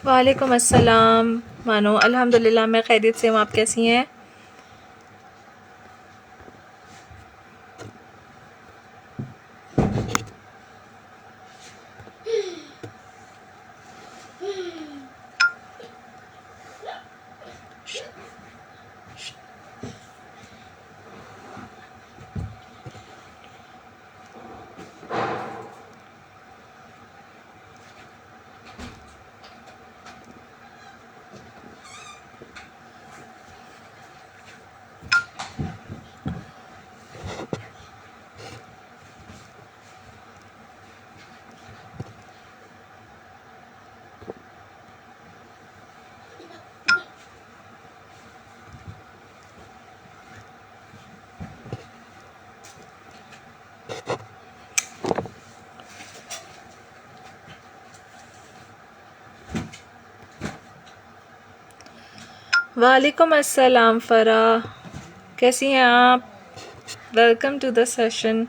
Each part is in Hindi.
वालेकुम अस्सलाम मानो, अल्हम्दुलिल्लाह मैं खैरियत से हूँ। आप कैसी हैं? वालेकुम अस्सलाम फ़रा, कैसी हैं आप? Welcome to the session.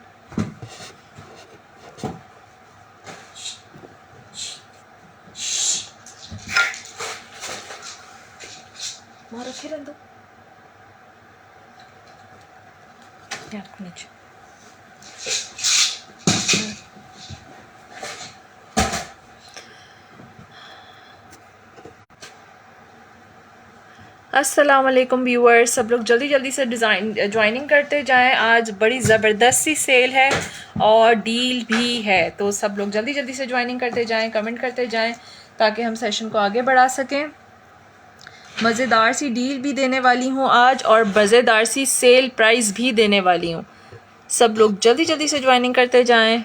मारो फिर दो नीचे। अस्सलाम वालेकुम व्यूअर्स, सब लोग जल्दी जल्दी से ज्वाइनिंग करते जाएं। आज बड़ी ज़बरदस्त सी सेल है और डील भी है, तो सब लोग जल्दी जल्दी से ज्वाइनिंग करते जाएं, कमेंट करते जाएं ताकि हम सेशन को आगे बढ़ा सकें। मज़ेदार सी डील भी देने वाली हूँ आज और मज़ेदार सी सेल प्राइस भी देने वाली हूँ। सब लोग जल्दी जल्दी से ज्वाइनिंग करते जाएं।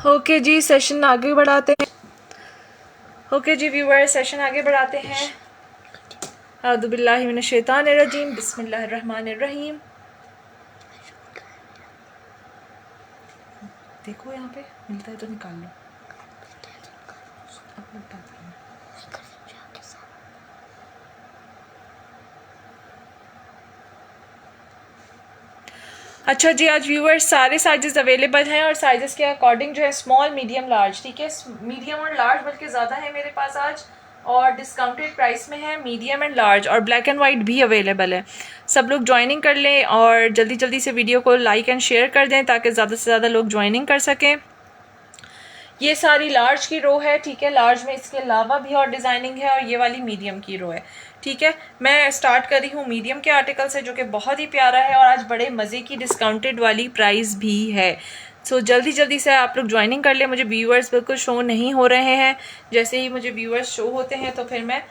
ओके जी, सेशन आगे बढ़ाते हैं। ओके जी व्यूअर्स, सेशन आगे बढ़ाते हैं। औज़ु बिल्लाहि मिनश शैतानिर रजीम, बिस्मिल्लाहिर रहमानिर रहीम। देखो यहाँ पे मिलता है तो निकाल लो। अच्छा जी, आज व्यूअर्स सारे साइजेस अवेलेबल हैं और साइजेस के अकॉर्डिंग जो है स्मॉल, मीडियम, लार्ज, ठीक है। मीडियम और लार्ज बल्कि ज़्यादा है मेरे पास आज और डिस्काउंटेड प्राइस में है मीडियम एंड लार्ज, और ब्लैक एंड वाइट भी अवेलेबल है। सब लोग ज्वाइनिंग कर लें और जल्दी जल्दी से वीडियो को लाइक एंड शेयर कर दें ताकि ज़्यादा से ज़्यादा लोग ज्वाइनिंग कर सकें। ये सारी लार्ज की रो है, ठीक है। लार्ज में इसके अलावा भी और डिज़ाइनिंग है और ये वाली मीडियम की रो है, ठीक है। मैं स्टार्ट कर रही हूँ मीडियम के आर्टिकल से जो कि बहुत ही प्यारा है और आज बड़े मज़े की डिस्काउंटेड वाली प्राइस भी है। सो जल्दी जल्दी से आप लोग ज्वाइनिंग कर ले। मुझे व्यूअर्स बिल्कुल शो नहीं हो रहे हैं, जैसे ही मुझे व्यूअर्स शो होते हैं तो फिर मैं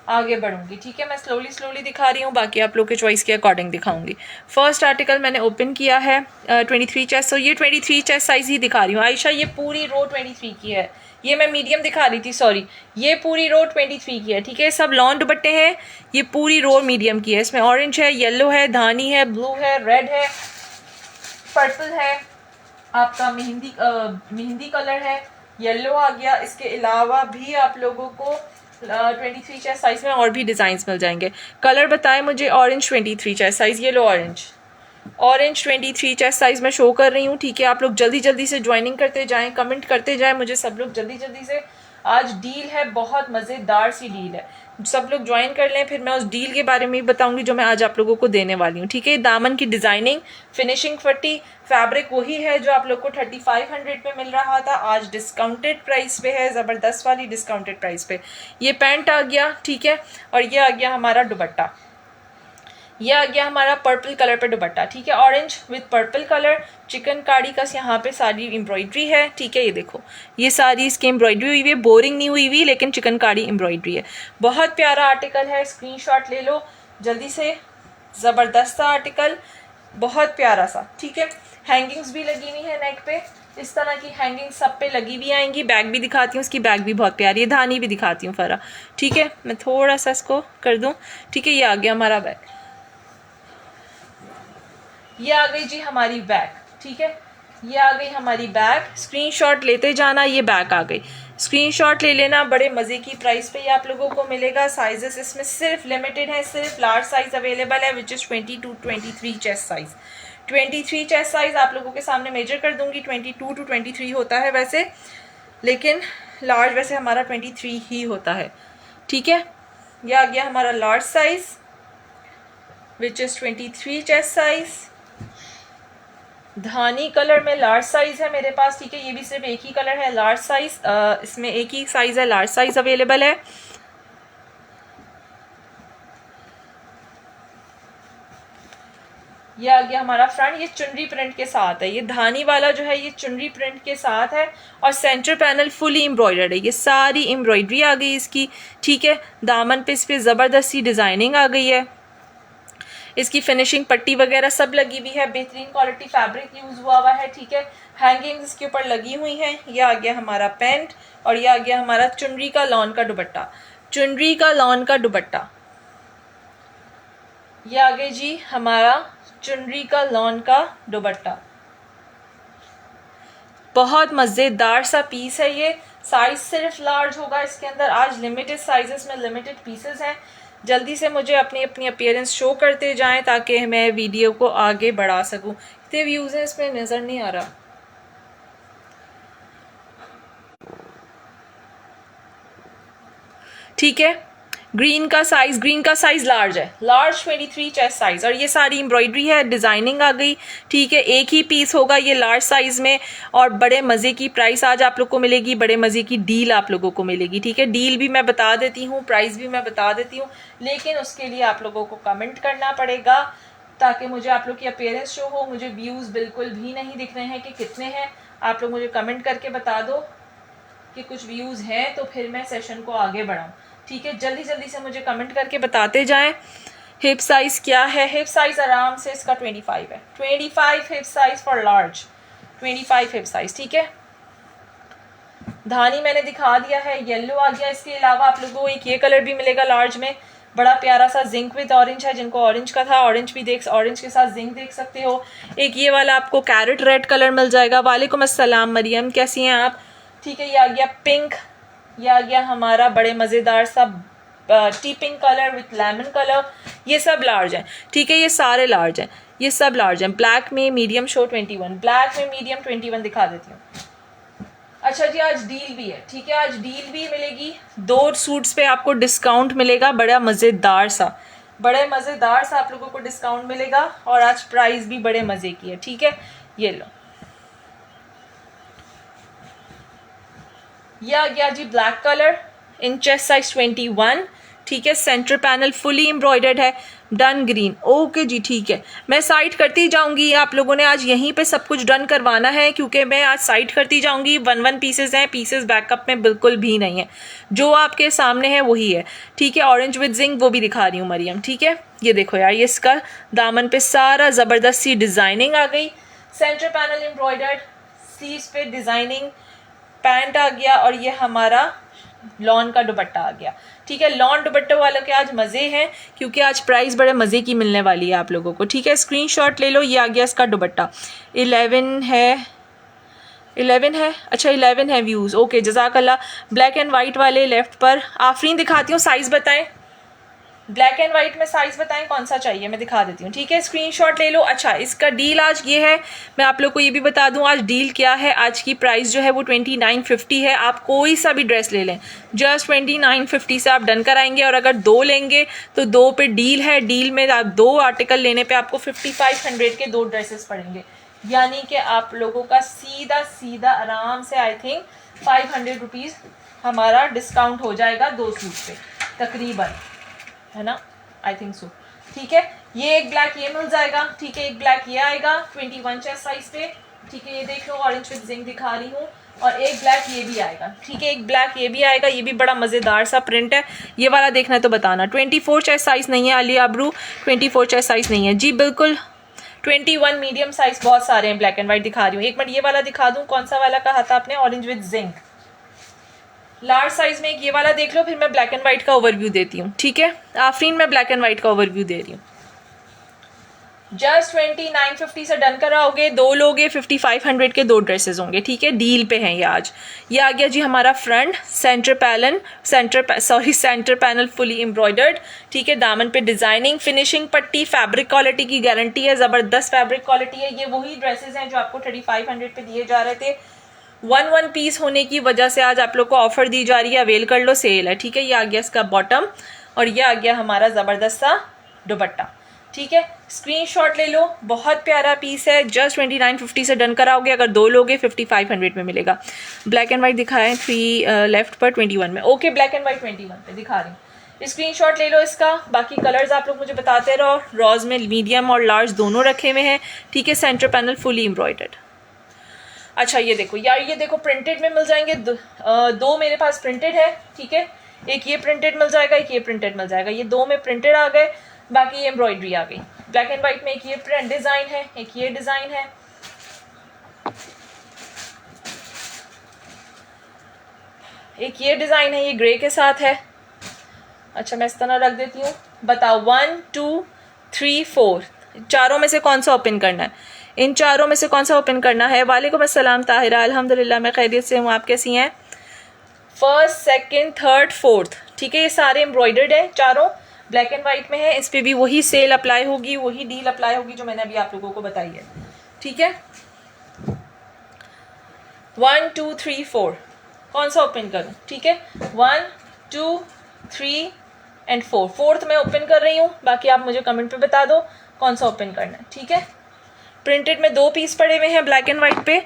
आगे बढ़ूंगी, ठीक है। मैं स्लोली दिखा रही हूँ, बाकी आप लोग के चॉइस के अकॉर्डिंग दिखाऊंगी। फर्स्ट आर्टिकल मैंने ओपन किया है 23 चेस्ट, तो ये 23 चेस्ट साइज ही दिखा रही हूँ। आयशा, ये पूरी रो 23 की है, ये मैं मीडियम दिखा रही थी, सॉरी। ये पूरी रो 23 की है, ठीक है। सब लॉन दुपट्टे हैं, ये पूरी रो मीडियम की है। इसमें ऑरेंज है, येलो है, धानी है, ब्लू है, रेड है, पर्पल है, आपका मेहंदी कलर है, येलो आ गया। इसके अलावा भी आप लोगों को 23 चेस्ट साइज में और भी डिज़ाइंस मिल जाएंगे। कलर बताएं मुझे। Orange 23 chest size, yellow orange, orange 23 chest size में शो कर रही हूँ, ठीक है। आप लोग जल्दी जल्दी से ज्वाइनिंग करते जाएं, कमेंट करते जाएं मुझे सब लोग जल्दी जल्दी से। आज डील है, बहुत मज़ेदार सी डील है, सब लोग ज्वाइन कर लें। फिर मैं उस डील के बारे में भी बताऊंगी जो मैं आज आप लोगों को देने वाली हूँ, ठीक है। दामन की डिज़ाइनिंग, फिनिशिंग पट्टी, फैब्रिक वही है जो आप लोग को 3500 पे मिल रहा था, आज डिस्काउंटेड प्राइस पे है, ज़बरदस्त वाली डिस्काउंटेड प्राइस पे। ये पैंट आ गया, ठीक है, और ये आ गया हमारा दुपट्टा, ये आ गया हमारा पर्पल कलर पे दुपट्टा, ठीक है। Orange with purple colour, chikankari का यहाँ पे सारी एम्ब्रॉयडरी है, ठीक है। ये देखो, ये सारी इसकी एम्ब्रॉयडरी हुई है, बोरिंग नहीं हुई हुई, लेकिन चिकनकारी एम्ब्रॉयडरी है। बहुत प्यारा आर्टिकल है, स्क्रीनशॉट ले लो जल्दी से, ज़बरदस्त सा आर्टिकल, बहुत प्यारा सा, ठीक है। हैंगिंग्स भी लगी हुई है नेक पे, इस तरह की हैंगिंग सब पे लगी हुई आएंगी। बैग भी दिखाती हूँ, इसकी बैग भी बहुत प्यारी है, धानी भी दिखाती हूँ फरा, ठीक है। मैं थोड़ा सा इसको कर दूँ, ठीक है। ये आ गया हमारा बैग, ये आ गई जी हमारी बैग, ठीक है। ये आ गई हमारी बैग, स्क्रीनशॉट लेते जाना, ये बैग आ गई, स्क्रीनशॉट ले लेना। बड़े मज़े की प्राइस पे ये आप लोगों को मिलेगा। साइजेस इसमें सिर्फ लिमिटेड है, सिर्फ लार्ज साइज़ अवेलेबल है, which is 22 to 23 chest size. 23 chest size आप लोगों के सामने मेजर कर दूंगी, 22 to 23 होता है वैसे, लेकिन लार्ज वैसे हमारा 23 ही होता है, ठीक है। यह आ गया हमारा large size, which is 23 chest size. Dhani colour में लार्ज साइज़ है मेरे पास, ठीक है। ये भी सिर्फ एक ही कलर है, लार्ज साइज़, इसमें एक ही साइज़ है, लार्ज साइज़ अवेलेबल है। ये आ गया हमारा फ्रंट, ये चुनरी प्रिंट के साथ है, ये धानी वाला जो है ये चुनरी प्रिंट के साथ है, और सेंटर पैनल फुली एम्ब्रॉयडर्ड है, ये सारी एम्ब्रॉयडरी आ गई इसकी, ठीक है। दामन पे इस पर ज़बरदस्त सी डिज़ाइनिंग आ गई है, इसकी फिनिशिंग पट्टी वगैरह सब लगी हुई है, बेहतरीन क्वालिटी फैब्रिक यूज़ हुआ है, ठीक है। हैंगिंग्स इसके ऊपर लगी हुई हैं। ये आ गया हमारा पैंट, और ये आ गया हमारा चुनरी का लॉन का दुपट्टा, चुनरी का लॉन का दुपट्टा। ये आ गई जी हमारा चुनरी का लॉन का दुपट्टा, बहुत मज़ेदार सा पीस है ये। साइज सिर्फ लार्ज होगा इसके अंदर, आज लिमिटेड साइजेस में लिमिटेड पीसेस हैं। जल्दी से मुझे अपनी अपनी अपीयरेंस शो करते जाएं ताकि मैं वीडियो को आगे बढ़ा सकूं। कितने व्यूज़ हैं इसमें नज़र नहीं आ रहा, ठीक है। ग्रीन का साइज़ लार्ज है, लार्ज 23 चेस्ट साइज़, और ये सारी एम्ब्रॉयडरी है, डिज़ाइनिंग आ गई, ठीक है। एक ही पीस होगा ये लार्ज साइज़ में, और बड़े मज़े की प्राइस आज आप लोग को मिलेगी, बड़े मज़े की डील आप लोगों को मिलेगी, ठीक है। डील भी मैं बता देती हूँ, प्राइस भी मैं बता देती हूँ, लेकिन उसके लिए आप लोगों को कमेंट करना पड़ेगा ताकि मुझे आप लोग की अपीयरेंस शो हो। मुझे व्यूज़ बिल्कुल भी नहीं दिख रहे हैं कि कितने हैं, आप लोग मुझे कमेंट करके बता दो कि कुछ व्यूज़ हैं तो फिर मैं सेशन को आगे बढ़ाऊँ, ठीक है। जल्दी जल्दी से मुझे कमेंट करके बताते जाएं। हिप साइज़ क्या है, हिप साइज़ आराम से इसका 25 है, 25 hip size for large, 25 hip size, ठीक है। धानी मैंने दिखा दिया है, येलो आ गया। इसके अलावा आप लोगों को एक ये कलर भी मिलेगा लार्ज में, बड़ा प्यारा सा जिंक विद ऑरेंज है, जिनको ऑरेंज का था ऑरेंज भी देख, ऑरेंज के साथ जिंक देख सकते हो। एक ये वाला आपको कैरेट रेड कलर मिल जाएगा। वालेकुम अस्सलाम मरियम, कैसी हैं आप, ठीक है। ये आ गया पिंक, ये आ गया हमारा बड़े मज़ेदार सा T pink colour with lemon colour, ये सब लार्ज हैं, ठीक है। ये सारे लार्ज हैं, ये सब लार्ज हैं। ब्लैक में मीडियम शो 21, ब्लैक में मीडियम 21 दिखा देती हूँ। अच्छा जी, आज डील भी है, ठीक है, आज डील भी मिलेगी। 2 सूट्स पे आपको डिस्काउंट मिलेगा, बड़ा मज़ेदार सा, बड़े मज़ेदार सा आप लोगों को डिस्काउंट मिलेगा, और आज प्राइस भी बड़े मज़े की है, ठीक है। ये लो, ये आ गया जी black colour in chest size 21, ठीक है। सेंटर पैनल फुली एम्ब्रॉयडर्ड है, डन ग्रीन, ओके जी, ठीक है। मैं साइड करती जाऊंगी, आप लोगों ने आज यहीं पे सब कुछ डन करवाना है क्योंकि मैं आज साइड करती जाऊंगी। 1 पीसेस हैं, पीसेस बैकअप में बिल्कुल भी नहीं है, जो आपके सामने है वही है, ठीक है। ऑरेंज विद जिंक वो भी दिखा रही हूँ मरियम, ठीक है। ये देखो यार, ये इसका दामन पे सारा ज़बरदस्त सी डिज़ाइनिंग आ गई, सेंटर पैनल एम्ब्रॉयडर्ड, स्लीव्स पे डिज़ाइनिंग, पैंट आ गया, और ये हमारा लॉन का दुपट्टा आ गया, ठीक है। लॉन दुपट्टे वालों के आज मज़े हैं क्योंकि आज प्राइस बड़े मज़े की मिलने वाली है आप लोगों को, ठीक है। स्क्रीनशॉट ले लो, ये आ गया इसका दुपट्टा, 11 है, 11 है, अच्छा 11 है व्यूज़, ओके जज़ाकल्लाह। ब्लैक एंड वाइट वाले लेफ़्ट पर, आफरीन दिखाती हूँ, साइज़ बताएं, ब्लैक एंड वाइट में साइज़ बताएं कौन सा चाहिए, मैं दिखा देती हूँ, ठीक है, स्क्रीनशॉट ले लो। अच्छा, इसका डील आज ये है, मैं आप लोग को ये भी बता दूँ आज डील क्या है। आज की प्राइस जो है वो 2950 है। आप कोई सा भी ड्रेस ले लें, जस्ट 2950 से आप डन कराएंगे। और अगर 2 लेंगे तो 2 पे डील है, डील में आप 2 आर्टिकल लेने पे आपको 5500 के 2 ड्रेसेस पड़ेंगे। यानी कि आप लोगों का सीधा सीधा आराम से आई थिंक 500 रुपीज़ हमारा डिस्काउंट हो जाएगा 2 सूट पे तकरीबन, है ना, आई थिंक सो, ठीक है। ये एक ब्लैक ये मिल जाएगा, ठीक है, एक ब्लैक ये आएगा 21 चेस्ट साइज पे, ठीक है, ये देख लो ऑरेंज विद जिंक दिखा रही हूँ। और एक ब्लैक ये भी आएगा, ठीक है, एक ब्लैक ये भी आएगा, ये भी बड़ा मज़ेदार सा प्रिंट है। ये वाला देखना है तो बताना। 24 चेस्ट साइज नहीं है आलिया अबरू, 24 चेस्ट साइज नहीं है जी, बिल्कुल 21 मीडियम साइज बहुत सारे हैं। ब्लैक एंड वाइट दिखा रही हूँ, एक मिनट ये वाला दिखा दूँ, कौन सा वाला कहा था आपने, orange with zinc. Large size में एक ये वाला देख लो, फिर मैं ब्लैक एंड वाइट का ओवरव्यू देती हूँ, ठीक है। आफरीन मैं ब्लैक एंड वाइट का ओवरव्यू दे रही हूँ। जस्ट 2950 से डन कराओगे, 2 लोगे 5500 के 2 ड्रेसेस होंगे, ठीक है, डील पे हैं ये आज। ये आ गया जी हमारा front centre panel fully embroidered, ठीक है, दामन पे डिजाइनिंग, फिनिशिंग पट्टी, फैब्रिक क्वालिटी की गारंटी है, ज़बरदस्त फैब्रिक क्वालिटी है। ये वही ड्रेसेस हैं जो आपको 3500 पे दिए जा रहे थे। 1 पीस होने की वजह से आज आप लोग को ऑफर दी जा रही है, अवेल कर लो, सेल है, ठीक है। ये आ गया इसका बॉटम और ये आ गया हमारा ज़बरदस्त सा दुपट्टा, ठीक है, स्क्रीनशॉट ले लो। बहुत प्यारा पीस है, जस्ट 2950 से डन कराओगे। अगर 2 लोगे 5500 में मिलेगा। ब्लैक एंड वाइट दिखाएं 3 लेफ्ट पर 21 में, ओके, ब्लैक एंड वाइट 21 पे दिखा रही हूँ, स्क्रीनशॉट ले लो इसका। बाकी कलर्स आप लोग मुझे बताते रहो। रॉज में मीडियम और लार्ज दोनों रखे हुए हैं, ठीक है, सेंटर पैनल फुली एम्ब्रॉयडर्ड। अच्छा ये देखो यार, ये देखो प्रिंटेड में मिल जाएंगे, 2 मेरे पास प्रिंटेड है, ठीक है, एक ये प्रिंटेड मिल जाएगा, एक ये प्रिंटेड मिल जाएगा। ये 2 में प्रिंटेड आ गए, बाकी ये एम्ब्रॉयडरी आ गई। ब्लैक एंड वाइट में एक ये प्रिंट डिज़ाइन है, एक ये डिज़ाइन है, एक ये डिज़ाइन है, ये ग्रे के साथ है। अच्छा मैं इस तरह रख देती हूँ, बताओ 1 2 3 4 चारों में से कौन सा ओपन करना है, इन चारों में से कौन सा ओपन करना है। वालेकुम अस्सलाम ताहिरा, अल्हम्दुलिल्लाह मैं खैरियत से हूँ, आप कैसी हैं। फर्स्ट सेकंड थर्ड फोर्थ, ठीक है, ये सारे एम्ब्रॉयडर्ड है, चारों ब्लैक एंड वाइट में है। इस पर भी वही सेल अप्लाई होगी, वही डील अप्लाई होगी जो मैंने अभी आप लोगों को बताई है, ठीक है। 1 2 3 4 कौन सा ओपन करूँ, ठीक है, 1 2 3 एंड 4, फोर्थ मैं ओपन कर रही हूँ। बाकी आप मुझे कमेंट पे बता दो कौन सा ओपन करना है, ठीक है। प्रिंटेड में 2 पीस पड़े हुए हैं ब्लैक एंड वाइट पे,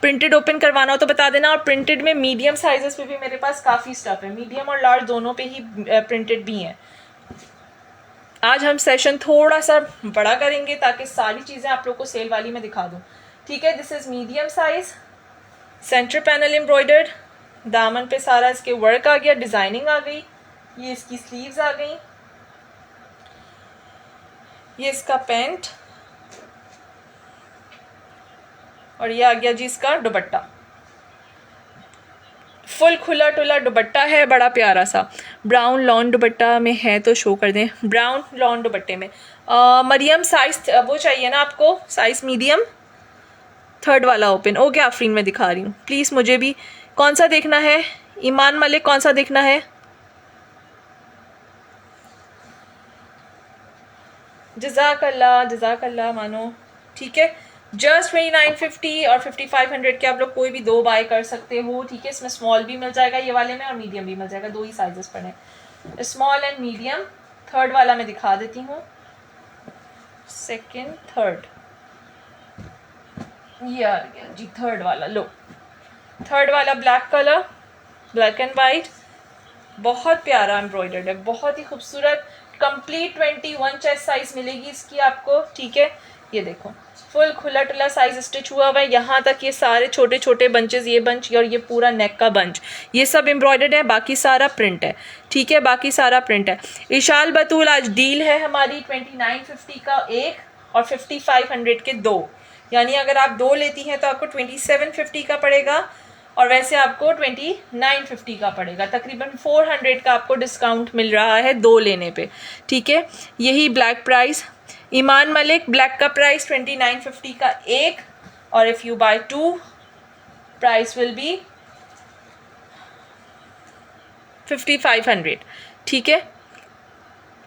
प्रिंटेड ओपन करवाना हो तो बता देना। और प्रिंटेड में मीडियम साइजेस पे भी मेरे पास काफ़ी स्टफ है, मीडियम और लार्ज दोनों पे ही प्रिंटेड भी हैं। आज हम सेशन थोड़ा सा बड़ा करेंगे ताकि सारी चीज़ें आप लोग को सेल वाली में दिखा दूँ, ठीक है। This is medium size, centre panel embroidered, दामन पे सारा इसके वर्क आ गया, डिज़ाइनिंग आ गई, ये इसकी स्लीव्स आ गई, ये इसका पैंट और ये आ गया जी इसका दुपट्टा। फुल खुला टुला दुपट्टा है, बड़ा प्यारा सा ब्राउन लॉन दुपट्टा में है तो शो कर दें। ब्राउन लॉन दुपट्टे में मरियम साइज वो चाहिए ना आपको, साइज मीडियम, थर्ड वाला ओपन, ओके आफरीन मैं दिखा रही हूँ। प्लीज़ मुझे भी कौन सा देखना है, ईमान मलिक कौन सा देखना है, जज़ाकल्लाह मानो, ठीक है। जस्ट 2950 और 5500 के आप लोग कोई भी 2 बाय कर सकते हो, ठीक है। इसमें स्मॉल भी मिल जाएगा ये वाले में और मीडियम भी मिल जाएगा, 2 ही साइजेस पड़े, स्मॉल एंड मीडियम। थर्ड वाला मैं दिखा देती हूँ, सेकंड थर्ड, ये आ गया जी थर्ड वाला, लो थर्ड वाला black colour, black and white, बहुत प्यारा एम्ब्रॉयडर्ड है, बहुत ही खूबसूरत, कंप्लीट 21 चेस्ट साइज मिलेगी इसकी आपको, ठीक है। ये देखो फुल खुला टुला साइज स्टिच हुआ हुआ है, यहाँ तक ये सारे छोटे छोटे बंचेस, ये बंच और ये पूरा नेक का बंच, ये सब एम्ब्रॉयडर्ड है, बाकी सारा प्रिंट है, ठीक है, बाकी सारा प्रिंट है। इशाल बतूल आज डील है हमारी 2950 का एक और 5500 के 2, यानी अगर आप 2 लेती हैं तो आपको 2750 का पड़ेगा और वैसे आपको 2950 का पड़ेगा, तकरीबन 400 का आपको डिस्काउंट मिल रहा है 2 लेने पे, ठीक है। यही black price, Iman Malik black का प्राइस 2950 का एक, और if you buy 2 price will be 5500, ठीक है।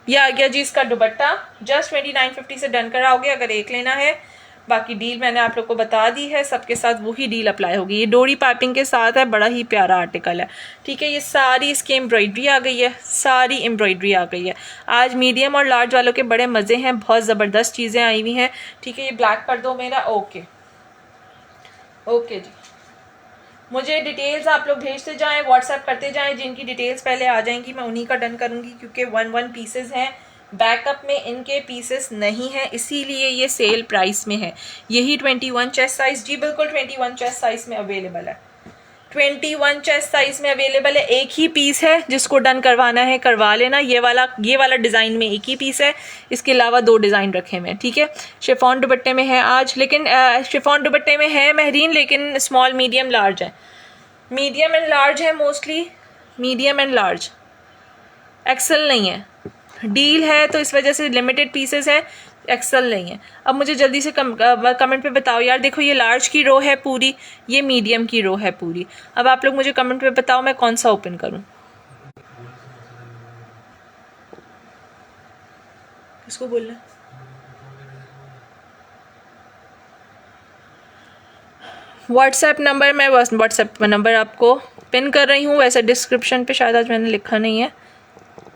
ये आ गया जी इसका दुपट्टा, जस्ट 2950 से डन कराओगे अगर एक लेना है। बाकी डील मैंने आप लोग को बता दी है, सबके साथ वही डील अप्लाई होगी। ये डोरी पाइपिंग के साथ है, बड़ा ही प्यारा आर्टिकल है, ठीक है। ये सारी इसकी एम्ब्रॉयडरी आ गई है, सारी एम्ब्रॉयडरी आ गई है। आज मीडियम और लार्ज वालों के बड़े मज़े हैं, बहुत ज़बरदस्त चीज़ें आई हुई हैं, ठीक है। ये ब्लैक कर दो मेरा, ओके ओके जी। मुझे डिटेल्स आप लोग भेजते जाएं, व्हाट्सएप करते जाएं, जिनकी डिटेल्स पहले आ जाएंगी मैं उन्हीं का डन करूंगी, क्योंकि 1 पीसेस हैं, बैकअप में इनके पीसेस नहीं हैं, इसीलिए ये सेल प्राइस में है। यही 21 चेस्ट साइज, जी बिल्कुल 21 चेस्ट साइज में अवेलेबल है, 21 चेस्ट साइज में अवेलेबल है। एक ही पीस है, जिसको डन करवाना है करवा लेना। ये वाला डिज़ाइन में एक ही पीस है, इसके अलावा 2 डिज़ाइन रखे हुए हैं, ठीक है। शिफॉन दुपट्टे में है आज, लेकिन शिफॉन दुपट्टे में है महरीन, लेकिन स्मॉल मीडियम लार्ज है, मीडियम एंड लार्ज है mostly, medium and large, XL नहीं है। डील है तो इस वजह से लिमिटेड पीसेस है, एक्सेल नहीं है। अब मुझे जल्दी से कमेंट पे बताओ यार, देखो ये लार्ज की रो है पूरी, ये मीडियम की रो है पूरी। अब आप लोग मुझे कमेंट पे बताओ मैं कौन सा ओपन करूं, किसको बोलना। व्हाट्सएप नंबर, मैं व्हाट्सएप नंबर आपको पिन कर रही हूँ, वैसे डिस्क्रिप्शन पे शायद आज मैंने लिखा नहीं है,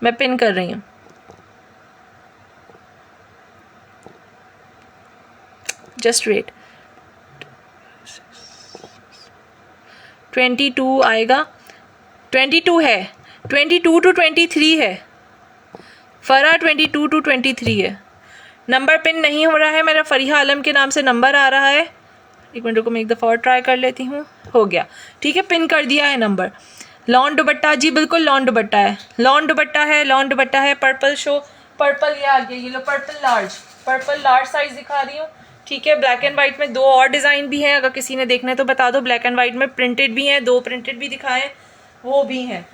मैं पिन कर रही हूँ। जस्ट वेट, 22 आएगा, 22 है, 22 to 23 है, फरा 22 to 23 है। नंबर पिन नहीं हो रहा है मेरा, फरीहा आलम के नाम से नंबर आ रहा है। एक मिनट को मैं एक दफ़ा और ट्राई कर लेती हूँ, हो गया, ठीक है, पिन कर दिया है नंबर। लॉन दुपट्टा, जी बिल्कुल लॉन दुपट्टा है, लॉन दुपट्टा है, लॉन दुपट्टा है। पर्पल शो, पर्पल ये आ गया, ये लो पर्पल लार्ज साइज दिखा रही हूँ, ठीक है। ब्लैक एंड वाइट में 2 और डिज़ाइन भी हैं, अगर किसी ने देखना है तो बता दो। ब्लैक एंड वाइट में प्रिंटेड भी हैं, 2 प्रिंटेड भी दिखाएं, वो भी हैं।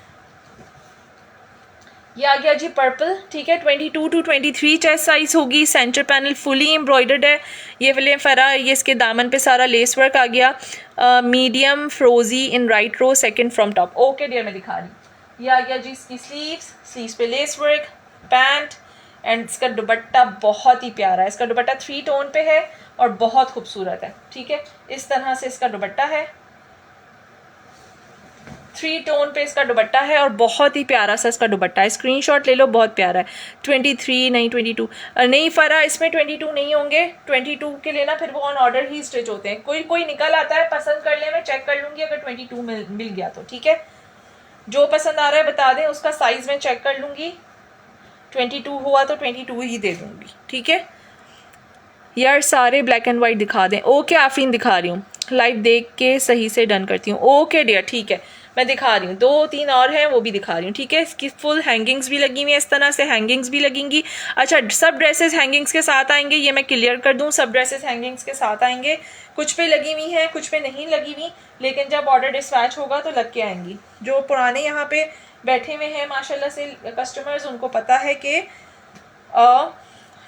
ये आ गया जी पर्पल, ठीक है। 22 to 23 चेस्ट साइज होगी, सेंटर पैनल फुली एम्ब्रॉयडर्ड है। ये वाले फरा, ये इसके दामन पे सारा लेस वर्क आ गया। मीडियम फ्रोजी in right row, second from top, okay dear मैं दिखा रही हूँ। ये आ गया जी इसकी स्लीव्स पे लेस वर्क, पैंट एंड इसका दुपट्टा बहुत ही प्यारा है। इसका दुपट्टा 3 टोन पे है और बहुत खूबसूरत है, ठीक है। इस तरह से इसका दुपट्टा है, 3 टोन पे इसका दुपट्टा है और बहुत ही प्यारा सा इसका दुपट्टा है। स्क्रीनशॉट ले लो, बहुत प्यारा है। 23 नहीं 22 नहीं फरा, इसमें 22 नहीं होंगे, 22 के लेना फिर वो ऑन ऑर्डर ही स्टिच होते हैं। कोई निकल आता है, पसंद कर ले, मैं चेक कर लूँगी अगर 22 मिल गया तो, ठीक है। जो पसंद आ रहा है बता दें, उसका साइज़ मैं चेक कर लूँगी, 22 हुआ तो 22 ही दे दूँगी, ठीक है। यार सारे ब्लैक एंड वाइट दिखा दें, ओके आफरीन दिखा रही हूँ, लाइव देख के सही से डन करती हूँ, ओके डियर, ठीक है मैं दिखा रही हूँ। 2-3 और हैं वो भी दिखा रही हूँ, ठीक है। इसकी फुल हैंगिंग्स भी लगी हुई है, इस तरह से हैंगिंग्स भी लगेंगी। अच्छा, सब ड्रेसेस हैंगिंग्स के साथ आएंगे, ये मैं क्लियर कर दूँ, सब ड्रेसेस हैंगिंग्स के साथ आएंगे। कुछ पे लगी हुई हैं, कुछ पे नहीं लगी हुई, लेकिन जब ऑर्डर डिस्पैच होगा तो लग के आएंगी। जो पुराने यहाँ पे बैठे हुए हैं माशाल्लाह से कस्टमर्स, उनको पता है कि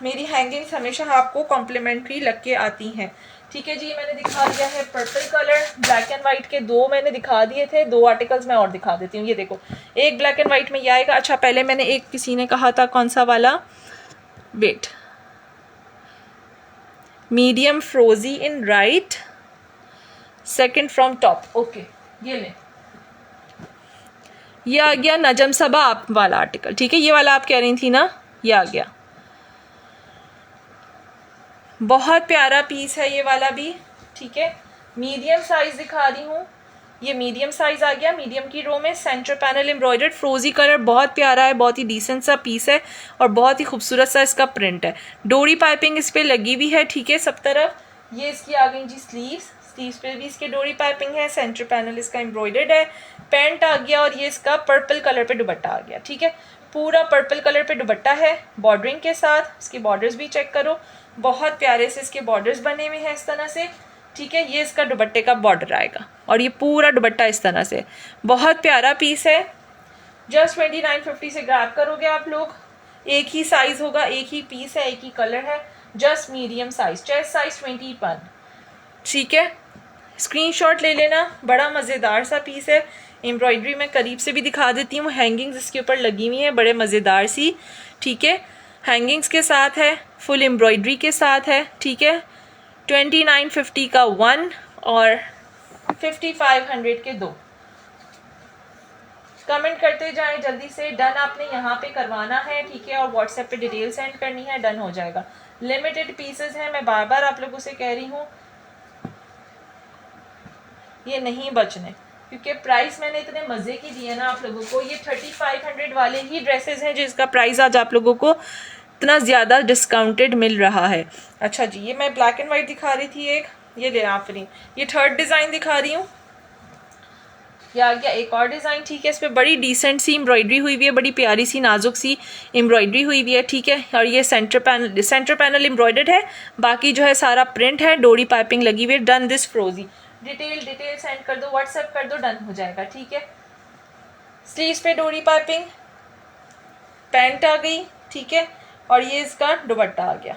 मेरी हैंगिंग्स हमेशा आपको कॉम्प्लीमेंट्री लग के आती हैं, ठीक है जी। मैंने दिखा दिया है purple colour, black and white के 2 मैंने दिखा दिए थे, 2 आर्टिकल्स मैं और दिखा देती हूँ। ये देखो, एक ब्लैक एंड वाइट में ये आएगा। अच्छा, पहले मैंने एक किसी ने कहा था कौन सा वाला, वेट, मीडियम फ्रोजी in right, second from top, okay ये ले, ये आ गया नजम सबा आप वाला आर्टिकल, ठीक है। ये वाला आप कह रही थी ना, ये आ गया, बहुत प्यारा पीस है ये वाला भी, ठीक है। मीडियम साइज दिखा रही हूँ, ये मीडियम साइज आ गया, मीडियम की रो में, सेंटर पैनल एम्ब्रॉयडर्ड, फ्रोजी कलर, बहुत प्यारा है, बहुत ही डिसेंट सा पीस है और बहुत ही खूबसूरत सा इसका प्रिंट है। डोरी पाइपिंग इस पर लगी हुई है, ठीक है, सब तरफ। ये इसकी आ गई जी स्लीव्स पे भी इसके डोरी पाइपिंग है, सेंटर पैनल इसका एम्ब्रॉयडर्ड है, पैंट आ गया और ये इसका पर्पल कलर पे दुपट्टा आ गया, ठीक है। पूरा पर्पल कलर पे दुपट्टा है बॉर्डरिंग के साथ, इसकी बॉर्डर्स भी चेक करो, बहुत प्यारे से इसके बॉर्डर्स बने हुए हैं इस तरह से, ठीक है। ये इसका दुपट्टे का बॉर्डर आएगा और ये पूरा दुपट्टा इस तरह से, बहुत प्यारा पीस है। जस्ट 2950 से ग्रैब करोगे आप लोग, एक ही साइज होगा, एक ही पीस है, एक ही कलर है, just medium size, chest size 21, ठीक है। स्क्रीनशॉट ले लेना, बड़ा मज़ेदार सा पीस है, एम्ब्रॉयडरी मैं करीब से भी दिखा देती हूँ, हैंगिंग्स इसके ऊपर लगी हुई हैं बड़े मज़ेदार सी, ठीक है, हैंगिंग्स के साथ है, फुल एम्ब्रॉयडरी के साथ है, ठीक है। 2950 का 1 और 5500 के 2। कमेंट करते जाएं जल्दी से। डन आपने यहाँ पे करवाना है, ठीक है, और व्हाट्सएप पे डिटेल सेंड करनी है, डन हो जाएगा। लिमिटेड पीसेस हैं, मैं बार बार आप लोगों से कह रही हूँ, ये नहीं बचने, क्योंकि प्राइस मैंने इतने मज़े की दिए ना आप लोगों को। ये 3500 वाले ही ड्रेसेस हैं जिसका प्राइस आज आप लोगों को इतना ज़्यादा डिस्काउंटेड मिल रहा है। अच्छा जी, ये मैं ब्लैक एंड वाइट दिखा रही थी एक, ये ले आफरीन, ये थर्ड डिज़ाइन दिखा रही हूँ। ये आ गया एक और डिज़ाइन, ठीक है, इस पर बड़ी डिसेंट सी एम्ब्रॉयडरी हुई हुई है, बड़ी प्यारी सी नाजुक सी एम्ब्रॉयडरी हुई हुई है, ठीक है। और ये सेंटर पैनल एम्ब्रॉयडर्ड है, बाकी जो है सारा प्रिंट है, डोरी पाइपिंग लगी हुई है। डन दिस फ्रोजी, डिटेल सेंड कर दो, व्हाट्सएप कर दो, डन हो जाएगा, ठीक है। स्लीव्स पे डोरी पाइपिंग, पैंट आ गई, ठीक है, और ये इसका दुपट्टा आ गया।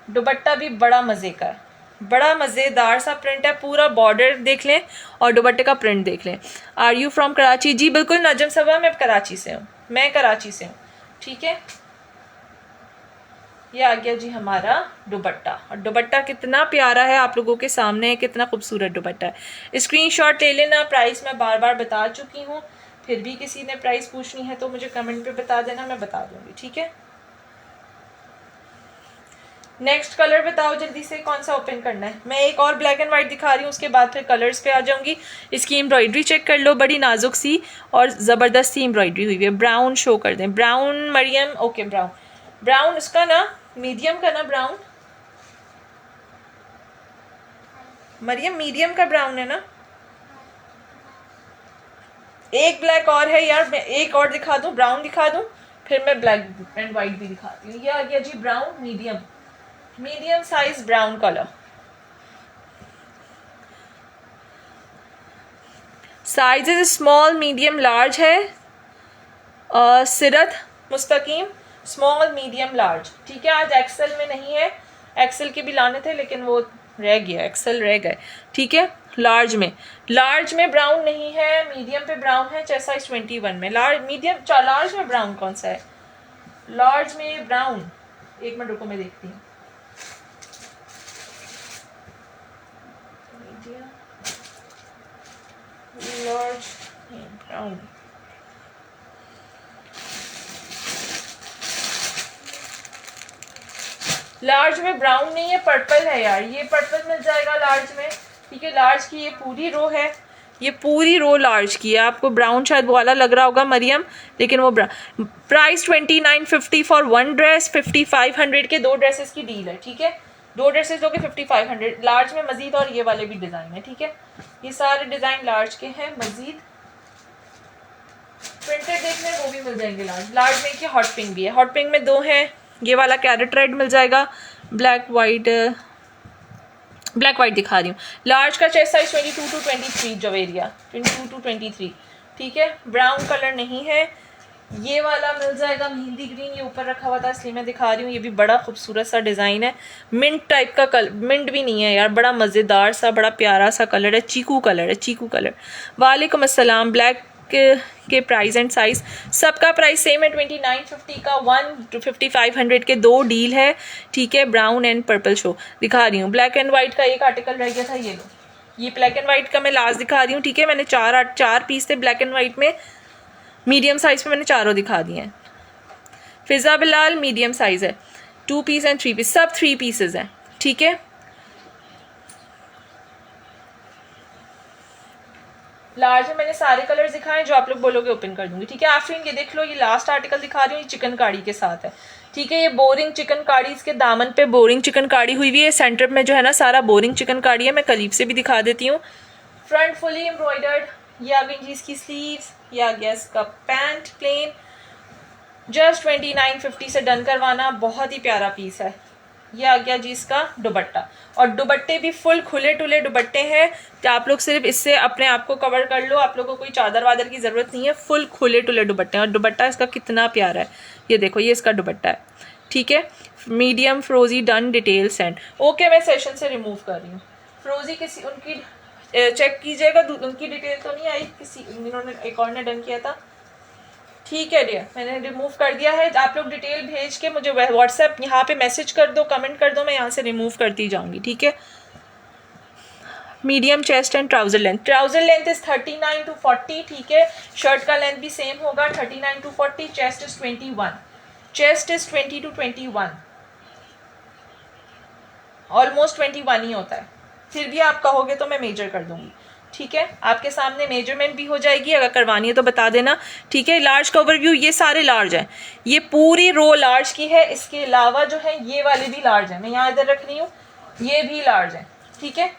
दुपट्टा भी बड़ा मज़े का है, बड़ा मज़ेदार सा प्रिंट है, पूरा बॉर्डर देख लें और दुपट्टे का प्रिंट देख लें। Are you from Karachi? जी बिल्कुल नजम सबा, मैं कराची से हूँ, मैं कराची से हूँ, ठीक है। ये आ गया जी हमारा दुपट्टा, और दुपट्टा कितना प्यारा है आप लोगों के सामने है, कितना खूबसूरत दुपट्टा है। स्क्रीनशॉट ले लेना, प्राइस मैं बार बार बता चुकी हूँ, फिर भी किसी ने प्राइस पूछनी है तो मुझे कमेंट पे बता देना, मैं बता दूंगी, ठीक है। नेक्स्ट कलर बताओ जल्दी से, कौन सा ओपन करना है। मैं एक और ब्लैक एंड वाइट दिखा रही हूँ, उसके बाद फिर कलर्स पे आ जाऊंगी। इसकी एम्ब्रॉयडरी चेक कर लो, बड़ी नाजुक सी और ज़बरदस्त सी एम्ब्रॉयडरी हुई है। ब्राउन शो कर दें, brown Maryam, okay brown, brown उसका ना मीडियम का ना ब्राउन, मरियम मीडियम का ब्राउन है ना। एक ब्लैक और है यार, मैं एक और दिखा दूं, ब्राउन दिखा दूं, फिर मैं ब्लैक एंड वाइट भी दिखाती हूँ। ये आ गया जी brown medium, medium size brown colour. Sizes small, medium, large है। सिरत मुस्तकीम, स्मॉल, मीडियम, लार्ज, ठीक है। आज एक्सेल में नहीं है, एक्सेल के भी लाने थे लेकिन वो रह गया, एक्सेल रह गए, ठीक है। लार्ज में ब्राउन नहीं है, मीडियम पे ब्राउन है, चेस्ट साइज 21 में। लार्ज में ब्राउन कौन सा है? लार्ज में ब्राउन, एक मिनट रुको मैं देखती हूँ। लार्ज ब्राउन, लार्ज में ब्राउन नहीं है, पर्पल है यार, ये पर्पल मिल जाएगा लार्ज में, ठीक है। लार्ज की ये पूरी रो है, ये पूरी रो लार्ज की है। आपको ब्राउन शायद वाला लग रहा होगा मरियम, लेकिन वो प्राइस 2950 फॉर 1 ड्रेस, 5500 के 2 ड्रेसेस की डील है, ठीक है। 2 ड्रेसेस लोगे 5500 लार्ज में मजीद, और ये वाले भी डिज़ाइन है, ठीक है। ये सारे डिज़ाइन लार्ज के हैं, मजीद प्रिंटेड देखने वो भी मिल जाएंगे लार्ज में। कि हॉट पिंक भी है, हॉट पिंक में 2 हैं, ये वाला कैरेट रेड मिल जाएगा, ब्लैक वाइट दिखा रही हूँ। लार्ज का chest size 22 to 23, Javeria 22 to 23, ठीक है। ब्राउन कलर नहीं है, ये वाला मिल जाएगा मेहंदी ग्रीन, ये ऊपर रखा हुआ था इसलिए मैं दिखा रही हूँ। ये भी बड़ा खूबसूरत सा डिज़ाइन है, मिंट टाइप का कलर, मिंट भी नहीं है यार, बड़ा मज़ेदार सा, बड़ा प्यारा सा कलर है, चीकू कलर। वालेकुम अस्सलाम। ब्लैक के प्राइस एंड साइज सबका प्राइस सेम है, 2950 का 1 to 5500 के 2 डील है, ठीक है। ब्राउन एंड पर्पल शो दिखा रही हूँ। ब्लैक एंड वाइट का एक आर्टिकल रह गया था, ये लो, ये ब्लैक एंड वाइट का मैं लास्ट दिखा रही हूँ, ठीक है। मैंने 4 पीस थे ब्लैक एंड वाइट में, मीडियम साइज पे मैंने चारों दिखा दिए हैं। फिजा बिलाल मीडियम साइज है, 2 पीस एंड 3 पीस, सब 3 पीसेज हैं, ठीक है। लार्ज में मैंने सारे कलर्स दिखाए, जो आप लोग बोलोगे ओपन कर दूंगी, ठीक है। आफरीन ये देख लो, ये लास्ट आर्टिकल दिखा रही हूँ, ये चिकनकारी के साथ है, ठीक है। ये बोरिंग चिकनकारी, इसके दामन पे बोरिंग चिकनकारी हुई हुई है, सेंटर में जो है ना सारा बोरिंग चिकनकारी है। मैं करीब से भी दिखा देती हूँ। फ्रंट फुली एम्ब्रॉयडर्ड, ये आ गई जी इसकी स्लीव्स, ये आ गया इसका पैंट प्लेन, जस्ट 2950 से डन करवाना, बहुत ही प्यारा पीस है। ये आ गया जी इसका दुपट्टा, और दुपट्टे भी फुल खुले टुले दुपट्टे हैं, तो आप लोग सिर्फ इससे अपने आप को कवर कर लो, आप लोगों को कोई चादर वादर की ज़रूरत नहीं है, फुल खुले टुले दुपट्टे हैं। और दुपट्टा इसका कितना प्यारा है, ये देखो, ये इसका दुपट्टा है, ठीक है। मीडियम फ्रोजी, डन, डिटेल सेंड, ओके। मैं सेशन से रिमूव कर रही हूँ। फ्रोजी किसी उनकी चेक कीजिएगा, उनकी डिटेल तो नहीं आई, किसी इन्होंने एक और ने डन किया था। ठीक है डियर, मैंने रिमूव कर दिया है। आप लोग डिटेल भेज के मुझे व्हाट्सएप यहाँ पे मैसेज कर दो, कमेंट कर दो, मैं यहाँ से रिमूव करती जाऊँगी। ठीक है। Medium chest and trouser length is 39 to 40। ठीक है। शर्ट का लेंथ भी सेम होगा 39 to 40। Chest is 21, chest is 20 to 21, almost 21 ही होता है। फिर भी आप कहोगे तो मैं मेजर कर दूंगी। ठीक है, आपके सामने मेजरमेंट भी हो जाएगी, अगर करवानी है तो बता देना। ठीक है। लार्ज का ओवरव्यू, ये सारे लार्ज हैं, ये पूरी रो लार्ज की है। इसके अलावा जो है ये वाले भी लार्ज हैं, मैं यहाँ इधर रख रही हूँ, ये भी लार्ज हैं। ठीक है।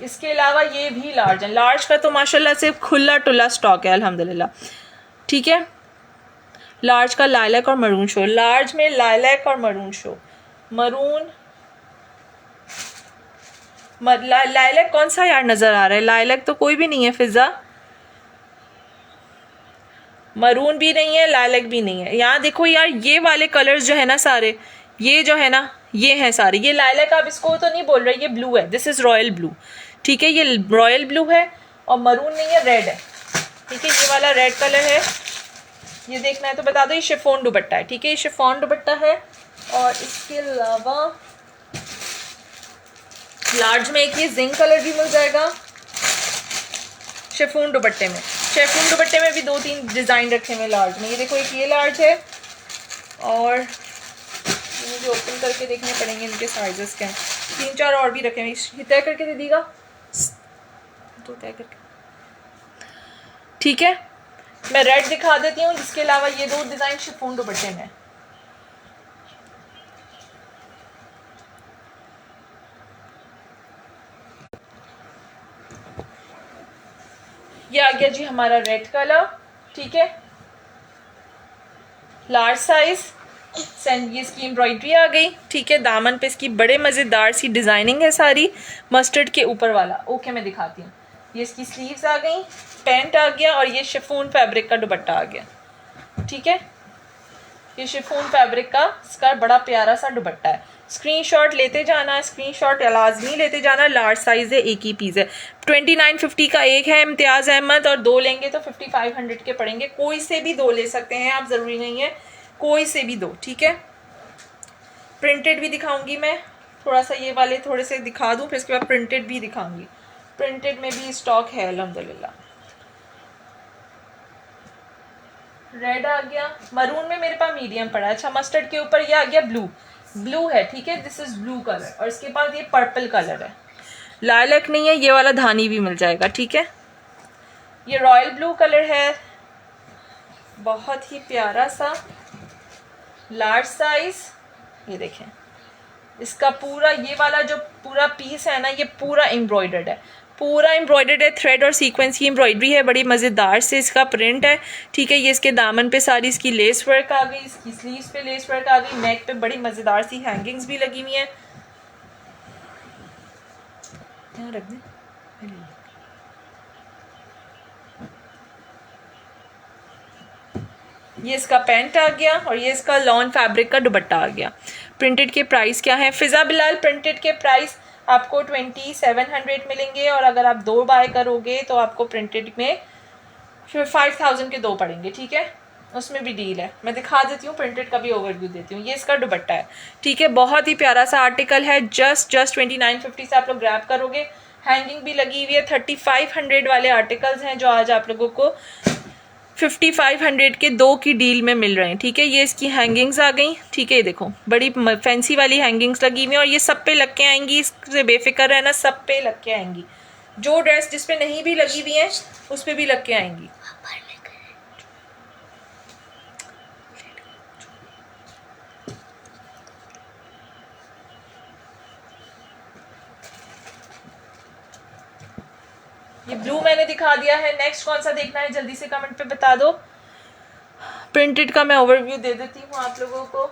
इसके अलावा ये भी लार्ज हैं। लार्ज का तो माशाल्लाह से खुला टुल्ला स्टॉक है अल्हम्दुलिल्लाह। ठीक है। लार्ज का लाइलैक और मरून शो, लार्ज में लाइलैक और मरून शो। मरून लाइलैक कौन सा यार नजर आ रहा है? लाइलैक तो कोई भी नहीं है फिजा, मरून भी नहीं है, लाइलैक भी नहीं है। यहाँ देखो यार, ये वाले कलर्स जो है ना सारे, ये जो है ना, ये हैं सारे। ये लाइलैक आप इसको तो नहीं बोल रहे, ये ब्लू है, दिस इज रॉयल ब्लू। ठीक है, ये रॉयल ब्लू है और मरून नहीं है, रेड है। ठीक है, ये वाला रेड कलर है, ये देखना है तो बता दो। ये शिफॉन दुपट्टा है। ठीक है, ये शिफॉन दुपट्टा है। और इसके अलावा लार्ज में एक ये जिंक कलर भी मिल जाएगा शिफॉन दुपट्टे में। शिफॉन दुपट्टे में भी 2-3 डिज़ाइन रखे हुए लार्ज में। ये देखो, एक ये लार्ज है और मुझे ओपन करके देखने पड़ेंगे इनके साइजेस क्या हैं। 3-4 और भी रखे हुए, तय करके दे दीजिएगा, तो तय करके। ठीक है, मैं रेड दिखा देती हूँ। इसके अलावा ये 2 डिज़ाइन शिफॉन दुपट्टे में। ये आ गया जी हमारा रेड कलर। ठीक है, लार्ज साइज एंड ये इसकी एम्ब्रॉयडरी आ गई। ठीक है, दामन पे इसकी बड़े मज़ेदार सी डिज़ाइनिंग है सारी, मस्टर्ड के ऊपर वाला। ओके, मैं दिखाती हूँ। ये इसकी स्लीव्स आ गई, पैंट आ गया और ये शिफॉन फैब्रिक का दुपट्टा आ गया। ठीक है, ये शिफॉन फैब्रिक का इसका बड़ा प्यारा सा दुपट्टा है। स्क्रीनशॉट लेते जाना, स्क्रीनशॉट लाजमी लेते जाना। लार्ज साइज है, एक ही पीस है। 2950 का एक है इम्तियाज़ अहमद, और 2 लेंगे तो 5500 के पड़ेंगे। कोई से भी 2 ले सकते हैं आप, ज़रूरी नहीं है, कोई से भी 2। ठीक है, प्रिंटेड भी दिखाऊंगी मैं, थोड़ा सा ये वाले थोड़े से दिखा दूँ, फिर इसके बाद प्रिंटेड भी दिखाऊंगी। प्रिंटेड में भी स्टॉक है अल्हम्दुलिल्लाह। रेड आ गया, मरून में मेरे पास मीडियम पड़ा है। अच्छा, मस्टर्ड के ऊपर ये आ गया ब्लू, ब्लू है। ठीक है, दिस इज ब्लू कलर, और इसके पास ये पर्पल कलर है। लाइलैक नहीं है, ये वाला धानी भी मिल जाएगा। ठीक है, ये रॉयल ब्लू कलर है, बहुत ही प्यारा सा, लार्ज साइज। ये देखें, इसका पूरा ये वाला जो पूरा पीस है ना, ये पूरा एम्ब्रॉयडर्ड है, पूरा एम्ब्रॉयडर्ड है। थ्रेड और सीक्वेंस की एम्ब्रॉयडरी है, बड़ी मज़ेदार से इसका प्रिंट है। ठीक है, ये इसके दामन पे सारी इसकी लेस वर्क आ गई, इसकी स्लीव्स पे लेस वर्क आ गई, नेक पे बड़ी मज़ेदार सी हैंगिंग्स भी लगी हुई हैं। यहाँ रख दें। ये इसका पैंट आ गया और ये इसका लॉन फैब्रिक का दुपट्टा आ गया। प्रिंटेड के प्राइस क्या है फिजा बिलाल? प्रिंटेड के प्राइस आपको 2700 मिलेंगे, और अगर आप 2 बाय करोगे तो आपको प्रिंटेड में 5000 के 2 पड़ेंगे। ठीक है, उसमें भी डील है। मैं दिखा देती हूँ, प्रिंटेड का भी ओवरव्यू देती हूँ। ये इसका दुपट्टा है। ठीक है, बहुत ही प्यारा सा आर्टिकल है। जस्ट 2950 से आप लोग ग्रैब करोगे। हैंगिंग भी लगी हुई है। 3500 वाले आर्टिकल्स हैं जो आज आप लोगों को 5500 के 2 की डील में मिल रहे हैं। ठीक है, ये इसकी हैंगिंग्स आ गई। ठीक है, ये देखो बड़ी फैंसी वाली हैंगिंग्स लगी हुई हैं, और ये सब पे लग के आएंगी, इससे बेफिक्र रहना, सब पे लग के आएंगी। जो ड्रेस जिस पे नहीं भी लगी हुई है उस पे भी लग के आएंगी। ये ब्लू मैंने दिखा दिया है। नेक्स्ट कौन सा देखना है जल्दी से कमेंट पे बता दो। प्रिंटेड का मैं ओवरव्यू दे देती हूँ आप लोगों को।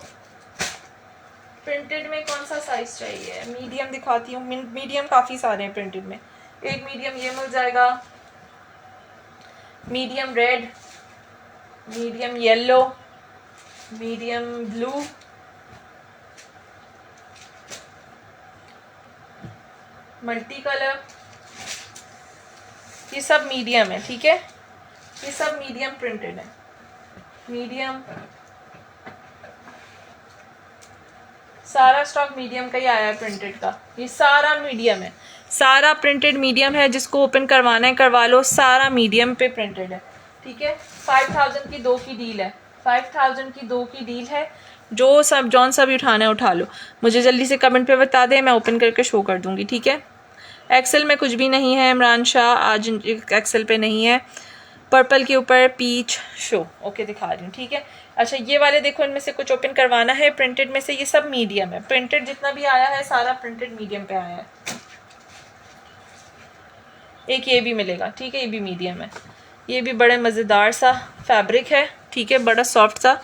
प्रिंटेड में कौन सा साइज चाहिए? मीडियम दिखाती हूँ। मीडियम काफ़ी सारे हैं प्रिंटेड में। एक मीडियम ये मिल जाएगा, medium red, medium yellow, medium blue, multi colour, ये सब मीडियम है, ठीक है, ये सब मीडियम प्रिंटेड है, मीडियम, सारा स्टॉक मीडियम का ही आया है प्रिंटेड का, ये सारा मीडियम है, सारा प्रिंटेड मीडियम है, जिसको ओपन करवाना है करवा लो, सारा मीडियम पे प्रिंटेड है, ठीक है। 5000 की 2 की डील है, 5000 की 2 की डील है, जो सब जौन सा भी उठाना है उठा लो, मुझे जल्दी से कमेंट पे बता दें, मैं ओपन करके शो कर दूंगी, ठीक है। एक्सेल में कुछ भी नहीं है इमरान शाह, आज एक्सेल पे नहीं है, पर्पल के ऊपर पीच शो, ओके दिखा रही हूँ, ठीक है। अच्छा ये वाले देखो, इनमें से कुछ ओपन करवाना है प्रिंटेड में से, ये सब मीडियम है, प्रिंटेड जितना भी आया है सारा प्रिंटेड मीडियम पे आया है। एक ये भी मिलेगा, ठीक है, ये भी मीडियम है, ये भी बड़े मज़ेदार सा फैब्रिक है, ठीक है, बड़ा सॉफ्ट सा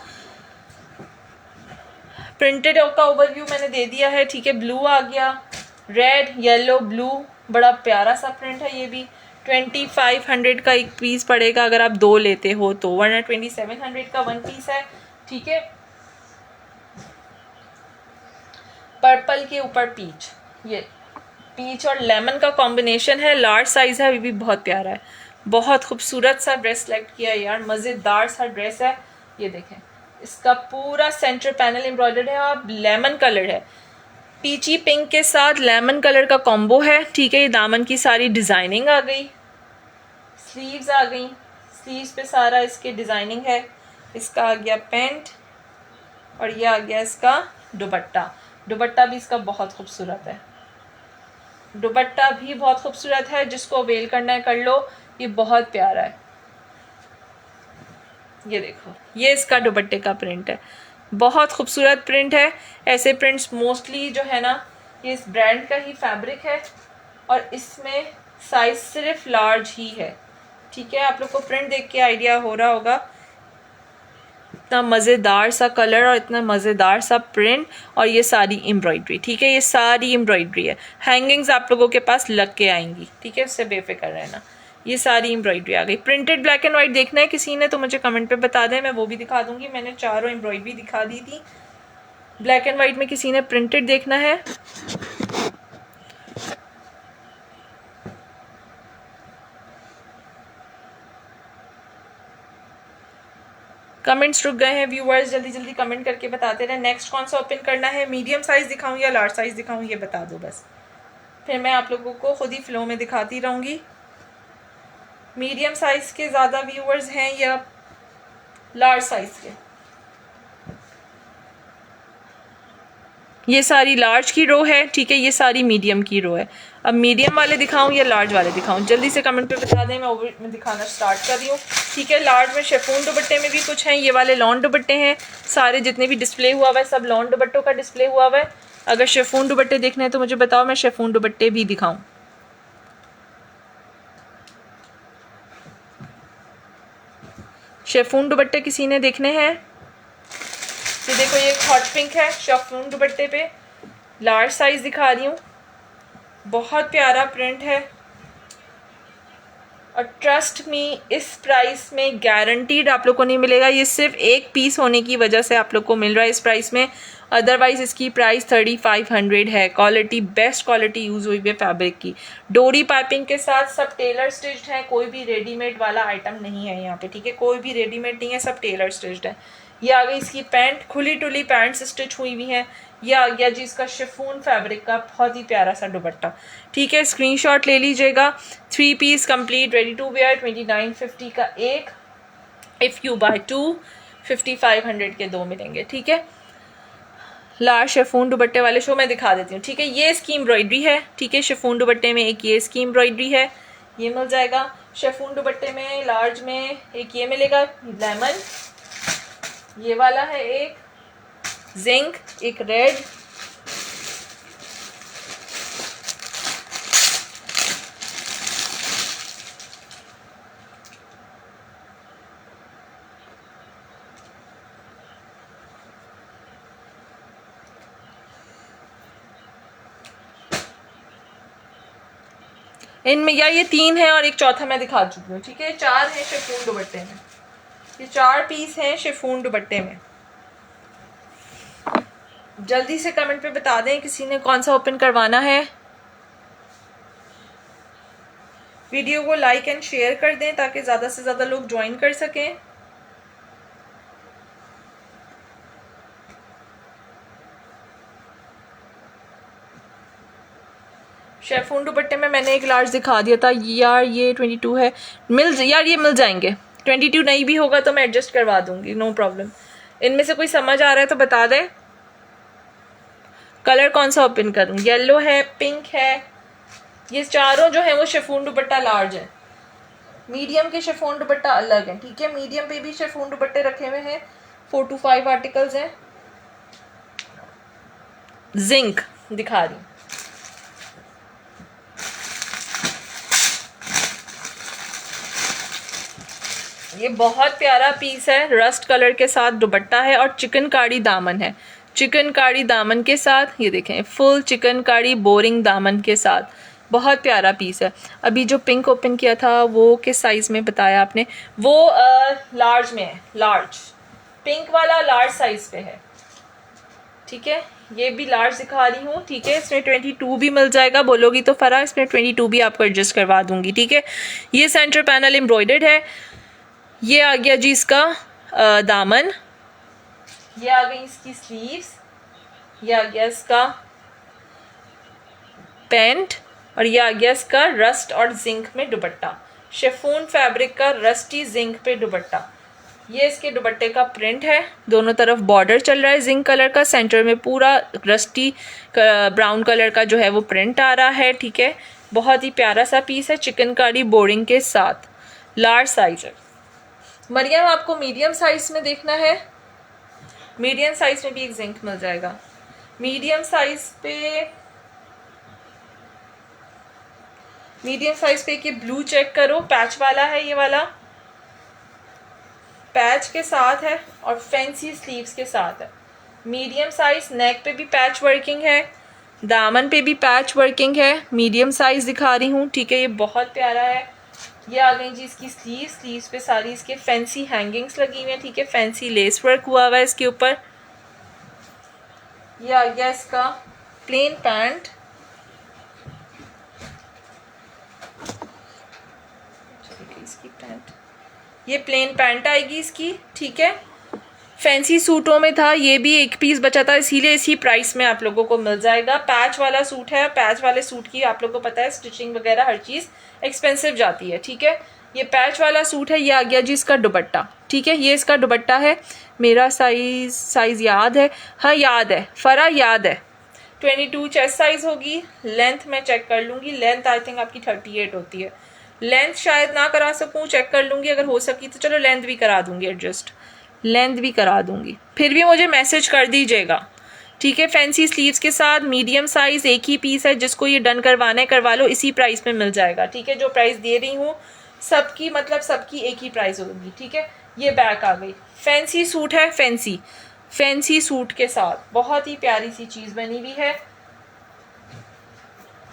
प्रिंटेड का ओवरव्यू मैंने दे दिया है, ठीक है। ब्लू आ गया, रेड येलो ब्लू, बड़ा प्यारा सा प्रिंट है, ये भी 2500 का एक पीस पड़ेगा अगर आप 2 लेते हो तो, वरना 2700 का 1 पीस है, ठीक है। पर्पल के ऊपर पीच, ये पीच और लेमन का कॉम्बिनेशन है, लार्ज साइज है, ये भी बहुत प्यारा है, बहुत खूबसूरत सा ड्रेस सेलेक्ट किया है यार, मज़ेदार सा ड्रेस है, ये देखें, इसका पूरा सेंटर पैनल एम्ब्रॉयडर्ड है और लेमन कलर है, पीची पिंक के साथ लेमन कलर का कॉम्बो है, ठीक है। ये दामन की सारी डिज़ाइनिंग आ गई, स्लीव्स आ गई, स्लीव्स पे सारा इसके डिज़ाइनिंग है, इसका आ गया पेंट और ये आ गया इसका दुपट्टा, दुपट्टा भी इसका बहुत खूबसूरत है, दुपट्टा भी बहुत खूबसूरत है, जिसको अवेल करना है कर लो, ये बहुत प्यारा है, ये देखो, ये इसका दुपट्टे का प्रिंट है, बहुत खूबसूरत प्रिंट है। ऐसे प्रिंट्स मोस्टली जो है ना, ये इस ब्रांड का ही फैब्रिक है और इसमें साइज सिर्फ लार्ज ही है, ठीक है। आप लोग को प्रिंट देख के आइडिया हो रहा होगा, इतना मज़ेदार सा कलर और इतना मज़ेदार सा प्रिंट, और ये सारी एम्ब्रॉयडरी, ठीक है, ये सारी एम्ब्रॉयडरी है, हैंगिंग्स आप लोगों के पास लग के आएंगी, ठीक है, उससे बेफिक्र रहना, ये सारी एम्ब्रॉयडरी आ गई। प्रिंटेड ब्लैक एंड वाइट देखना है किसी ने तो मुझे कमेंट पे बता दें, मैं वो भी दिखा दूंगी, मैंने चारों एम्ब्रॉयडरी दिखा दी थी। ब्लैक एंड वाइट में किसी ने प्रिंटेड देखना है, कमेंट्स रुक गए हैं व्यूअर्स, जल्दी जल्दी कमेंट करके बताते रहे। नेक्स्ट कौन सा ओपन करना है, मीडियम साइज़ दिखाऊं या लार्ज साइज़ दिखाऊं, ये बता दो बस, फिर मैं आप लोगों को खुद ही फ्लो में दिखाती रहूँगी। मीडियम साइज़ के ज़्यादा व्यूअर्स हैं या लार्ज साइज़ के? ये सारी लार्ज की रो है, ठीक है, ये सारी मीडियम की रो है। अब मीडियम वाले दिखाऊं या लार्ज वाले दिखाऊं, जल्दी से कमेंट पे बता दें, मैं दिखाना स्टार्ट कर रही हूँ, ठीक है। लार्ज में शिफॉन दुपट्टे में भी कुछ हैं, ये वाले लॉन दुपट्टे हैं, सारे जितने भी डिस्प्ले हुआ हुआ है सब लॉन दुपट्टों का डिस्प्ले हुआ हुआ है। अगर शिफॉन दुपट्टे देखने हैं तो मुझे बताओ, मैं शिफॉन दुपट्टे भी दिखाऊँ। शिफॉन दुपट्टे किसी ने देखने हैं? ये देखो, ये हॉट पिंक है शिफॉन दुपट्टे पे, लार्ज साइज दिखा रही हूँ, बहुत प्यारा प्रिंट है और ट्रस्ट मी इस प्राइस में गारंटीड आप लोग को नहीं मिलेगा, ये सिर्फ एक पीस होने की वजह से आप लोग को मिल रहा है इस प्राइस में, अदरवाइज इसकी प्राइस 3500 है। क्वालिटी बेस्ट क्वालिटी यूज़ हुई है फैब्रिक की, डोरी पाइपिंग के साथ, सब टेलर स्टिच्ड है, कोई भी रेडीमेड वाला आइटम नहीं है यहाँ पे, ठीक है, कोई भी रेडीमेड नहीं है, सब टेलर स्टिच्ड है। ये आ गई इसकी पैंट, खुली टुली पैंट स्टिच हुई हुई है। ये आ गया जी इसका शिफॉन फैब्रिक का बहुत ही प्यारा सा दुपट्टा, ठीक है, स्क्रीनशॉट ले लीजिएगा। 3 piece complete ready to wear 2950 का एक, इफ़ यू बाय 2 5500 के 2 मिलेंगे, ठीक है। लार्ज शिफॉन दुपट्टे वाले शो मैं दिखा देती हूँ, ठीक है। ये इसकी एम्ब्रॉयडरी है, ठीक है, शिफॉन दुपट्टे में एक ये इसकी एम्ब्रॉयडरी है, ये मिल जाएगा। शिफॉन दुपट्टे में लार्ज में एक ये मिलेगा लेमन, ये वाला है एक जिंक, एक रेड, इनमें या ये 3 है और एक चौथा मैं दिखा चुकी हूँ, ठीक है। 4 है शिफॉन दुपट्टे में, ये 4 पीस हैं शिफॉन दुपट्टे में। जल्दी से कमेंट पे बता दें किसी ने कौन सा ओपन करवाना है। वीडियो को लाइक एंड शेयर कर दें ताकि ज़्यादा से ज़्यादा लोग ज्वाइन कर सकें। शेफून दुपट्टे में मैंने एक लार्ज दिखा दिया था यार, ये 22 है, यार ये मिल जाएंगे। 22 नहीं भी होगा तो मैं एडजस्ट करवा दूंगी, नो प्रॉब्लम। इनमें से कोई समझ आ रहा है तो बता दें। कलर कौन सा ओपन करूं? येलो है, पिंक है, ये चारों जो है वो शिफॉन दुपट्टा लार्ज है। मीडियम के शिफॉन दुपट्टा अलग है, ठीक है। मीडियम पे भी शिफॉन दुपट्टे रखे हुए हैं, 4 to 5 आर्टिकल्स हैं। जिंक दिखा रही हूँ, ये बहुत प्यारा पीस है, रस्ट कलर के साथ दुपट्टा है और चिकनकारी दामन है। चिकनकारी दामन के साथ ये देखें, फुल चिकनकारी बोरिंग दामन के साथ, बहुत प्यारा पीस है। अभी जो पिंक ओपन किया था वो किस साइज में बताया आपने? वो लार्ज में है, लार्ज। पिंक वाला लार्ज साइज पे है, ठीक है। ये भी लार्ज दिखा रही हूँ, ठीक है। इसमें 22 भी मिल जाएगा, बोलोगी तो फरा, इसमें 22 भी आपको एडजस्ट करवा दूंगी, ठीक है। ये सेंटर पैनल एम्ब्रॉयडर्ड है। ये आ गया जी इसका दामन, ये आ गई इसकी स्लीव्स, ये आ गया इसका पैंट और ये आ गया इसका रस्ट और जिंक में दुपट्टा। शिफॉन फैब्रिक का रस्टी जिंक पे दुपट्टा। ये इसके दुपट्टे का प्रिंट है, दोनों तरफ बॉर्डर चल रहा है जिंक कलर का, सेंटर में पूरा रस्टी ब्राउन कलर का जो है वो प्रिंट आ रहा है, ठीक है। बहुत ही प्यारा सा पीस है, चिकनकारी बोर्डिंग के साथ, लार्ज साइज है। मरियम आपको मीडियम साइज में देखना है? मीडियम साइज में भी एक जिंक मिल जाएगा। मीडियम साइज पे कि ब्लू चेक करो, पैच वाला है, ये वाला पैच के साथ है और फैंसी स्लीव्स के साथ है। मीडियम साइज, नेक पे भी पैच वर्किंग है, दामन पे भी पैच वर्किंग है। मीडियम साइज दिखा रही हूँ, ठीक है। ये बहुत प्यारा है। ये आ गई जी इसकी स्लीव्स पे सारी इसके फैंसी हैंगिंग्स लगी हुई हैं, ठीक है। फैंसी लेस वर्क हुआ हुआ है इसके ऊपर। ये आ गया इसका प्लेन पैंट, इसकी पैंट, ये प्लेन पैंट आएगी इसकी, ठीक है। फैंसी सूटों में था, ये भी एक पीस बचा था, इसीलिए इसी प्राइस में आप लोगों को मिल जाएगा। पैच वाला सूट है, पैच वाले सूट की आप लोगों को पता है स्टिचिंग वगैरह हर चीज़ एक्सपेंसिव जाती है, ठीक है। ये पैच वाला सूट है। ये आ गया जी इसका दुपट्टा, ठीक है। ये इसका दुपट्टा है। मेरा साइज याद है, हाँ याद है, फरा याद है, 22 चेस्ट साइज होगी। लेंथ मैं चेक कर लूँगी, लेंथ आई थिंक आपकी 38 होती है। लेंथ शायद ना करा सकूँ, चेक कर लूँगी, अगर हो सकी तो चलो लेंथ भी करा दूँगी एडजस्ट, लेंथ भी करा दूँगी, फिर भी मुझे मैसेज कर दीजिएगा, ठीक है। फैंसी स्लीव्स के साथ मीडियम साइज, एक ही पीस है, जिसको ये डन करवाना है करवा लो, इसी प्राइस में मिल जाएगा, ठीक है। जो प्राइस दे रही हूँ सबकी, मतलब सबकी एक ही प्राइस होगी, ठीक है। ये बैक आ गई, फैंसी सूट है, फैंसी सूट के साथ बहुत ही प्यारी सी चीज़ बनी हुई है।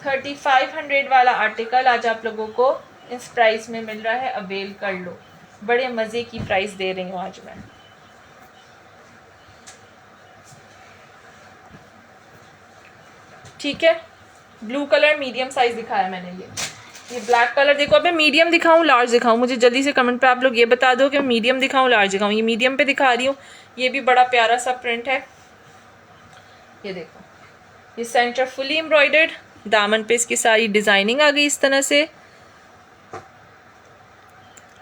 3500 वाला आर्टिकल आज आप लोगों को इस प्राइस में मिल रहा है, अवेल कर लो, बड़े मज़े की प्राइस दे रही हूँ आज मैं। ठीक है, ब्लू कलर मीडियम साइज दिखाया मैंने। ये ब्लैक कलर देखो, अब मैं मीडियम दिखाऊं लार्ज दिखाऊं, मुझे जल्दी से कमेंट पे आप लोग ये बता दो कि मीडियम दिखाऊं लार्ज दिखाऊं। ये मीडियम पे दिखा रही हूँ, ये भी बड़ा प्यारा सा प्रिंट है, ये देखो, ये सेंटर फुली एम्ब्रॉयडर्ड, दामन पे इसकी सारी डिजाइनिंग आ गई इस तरह से।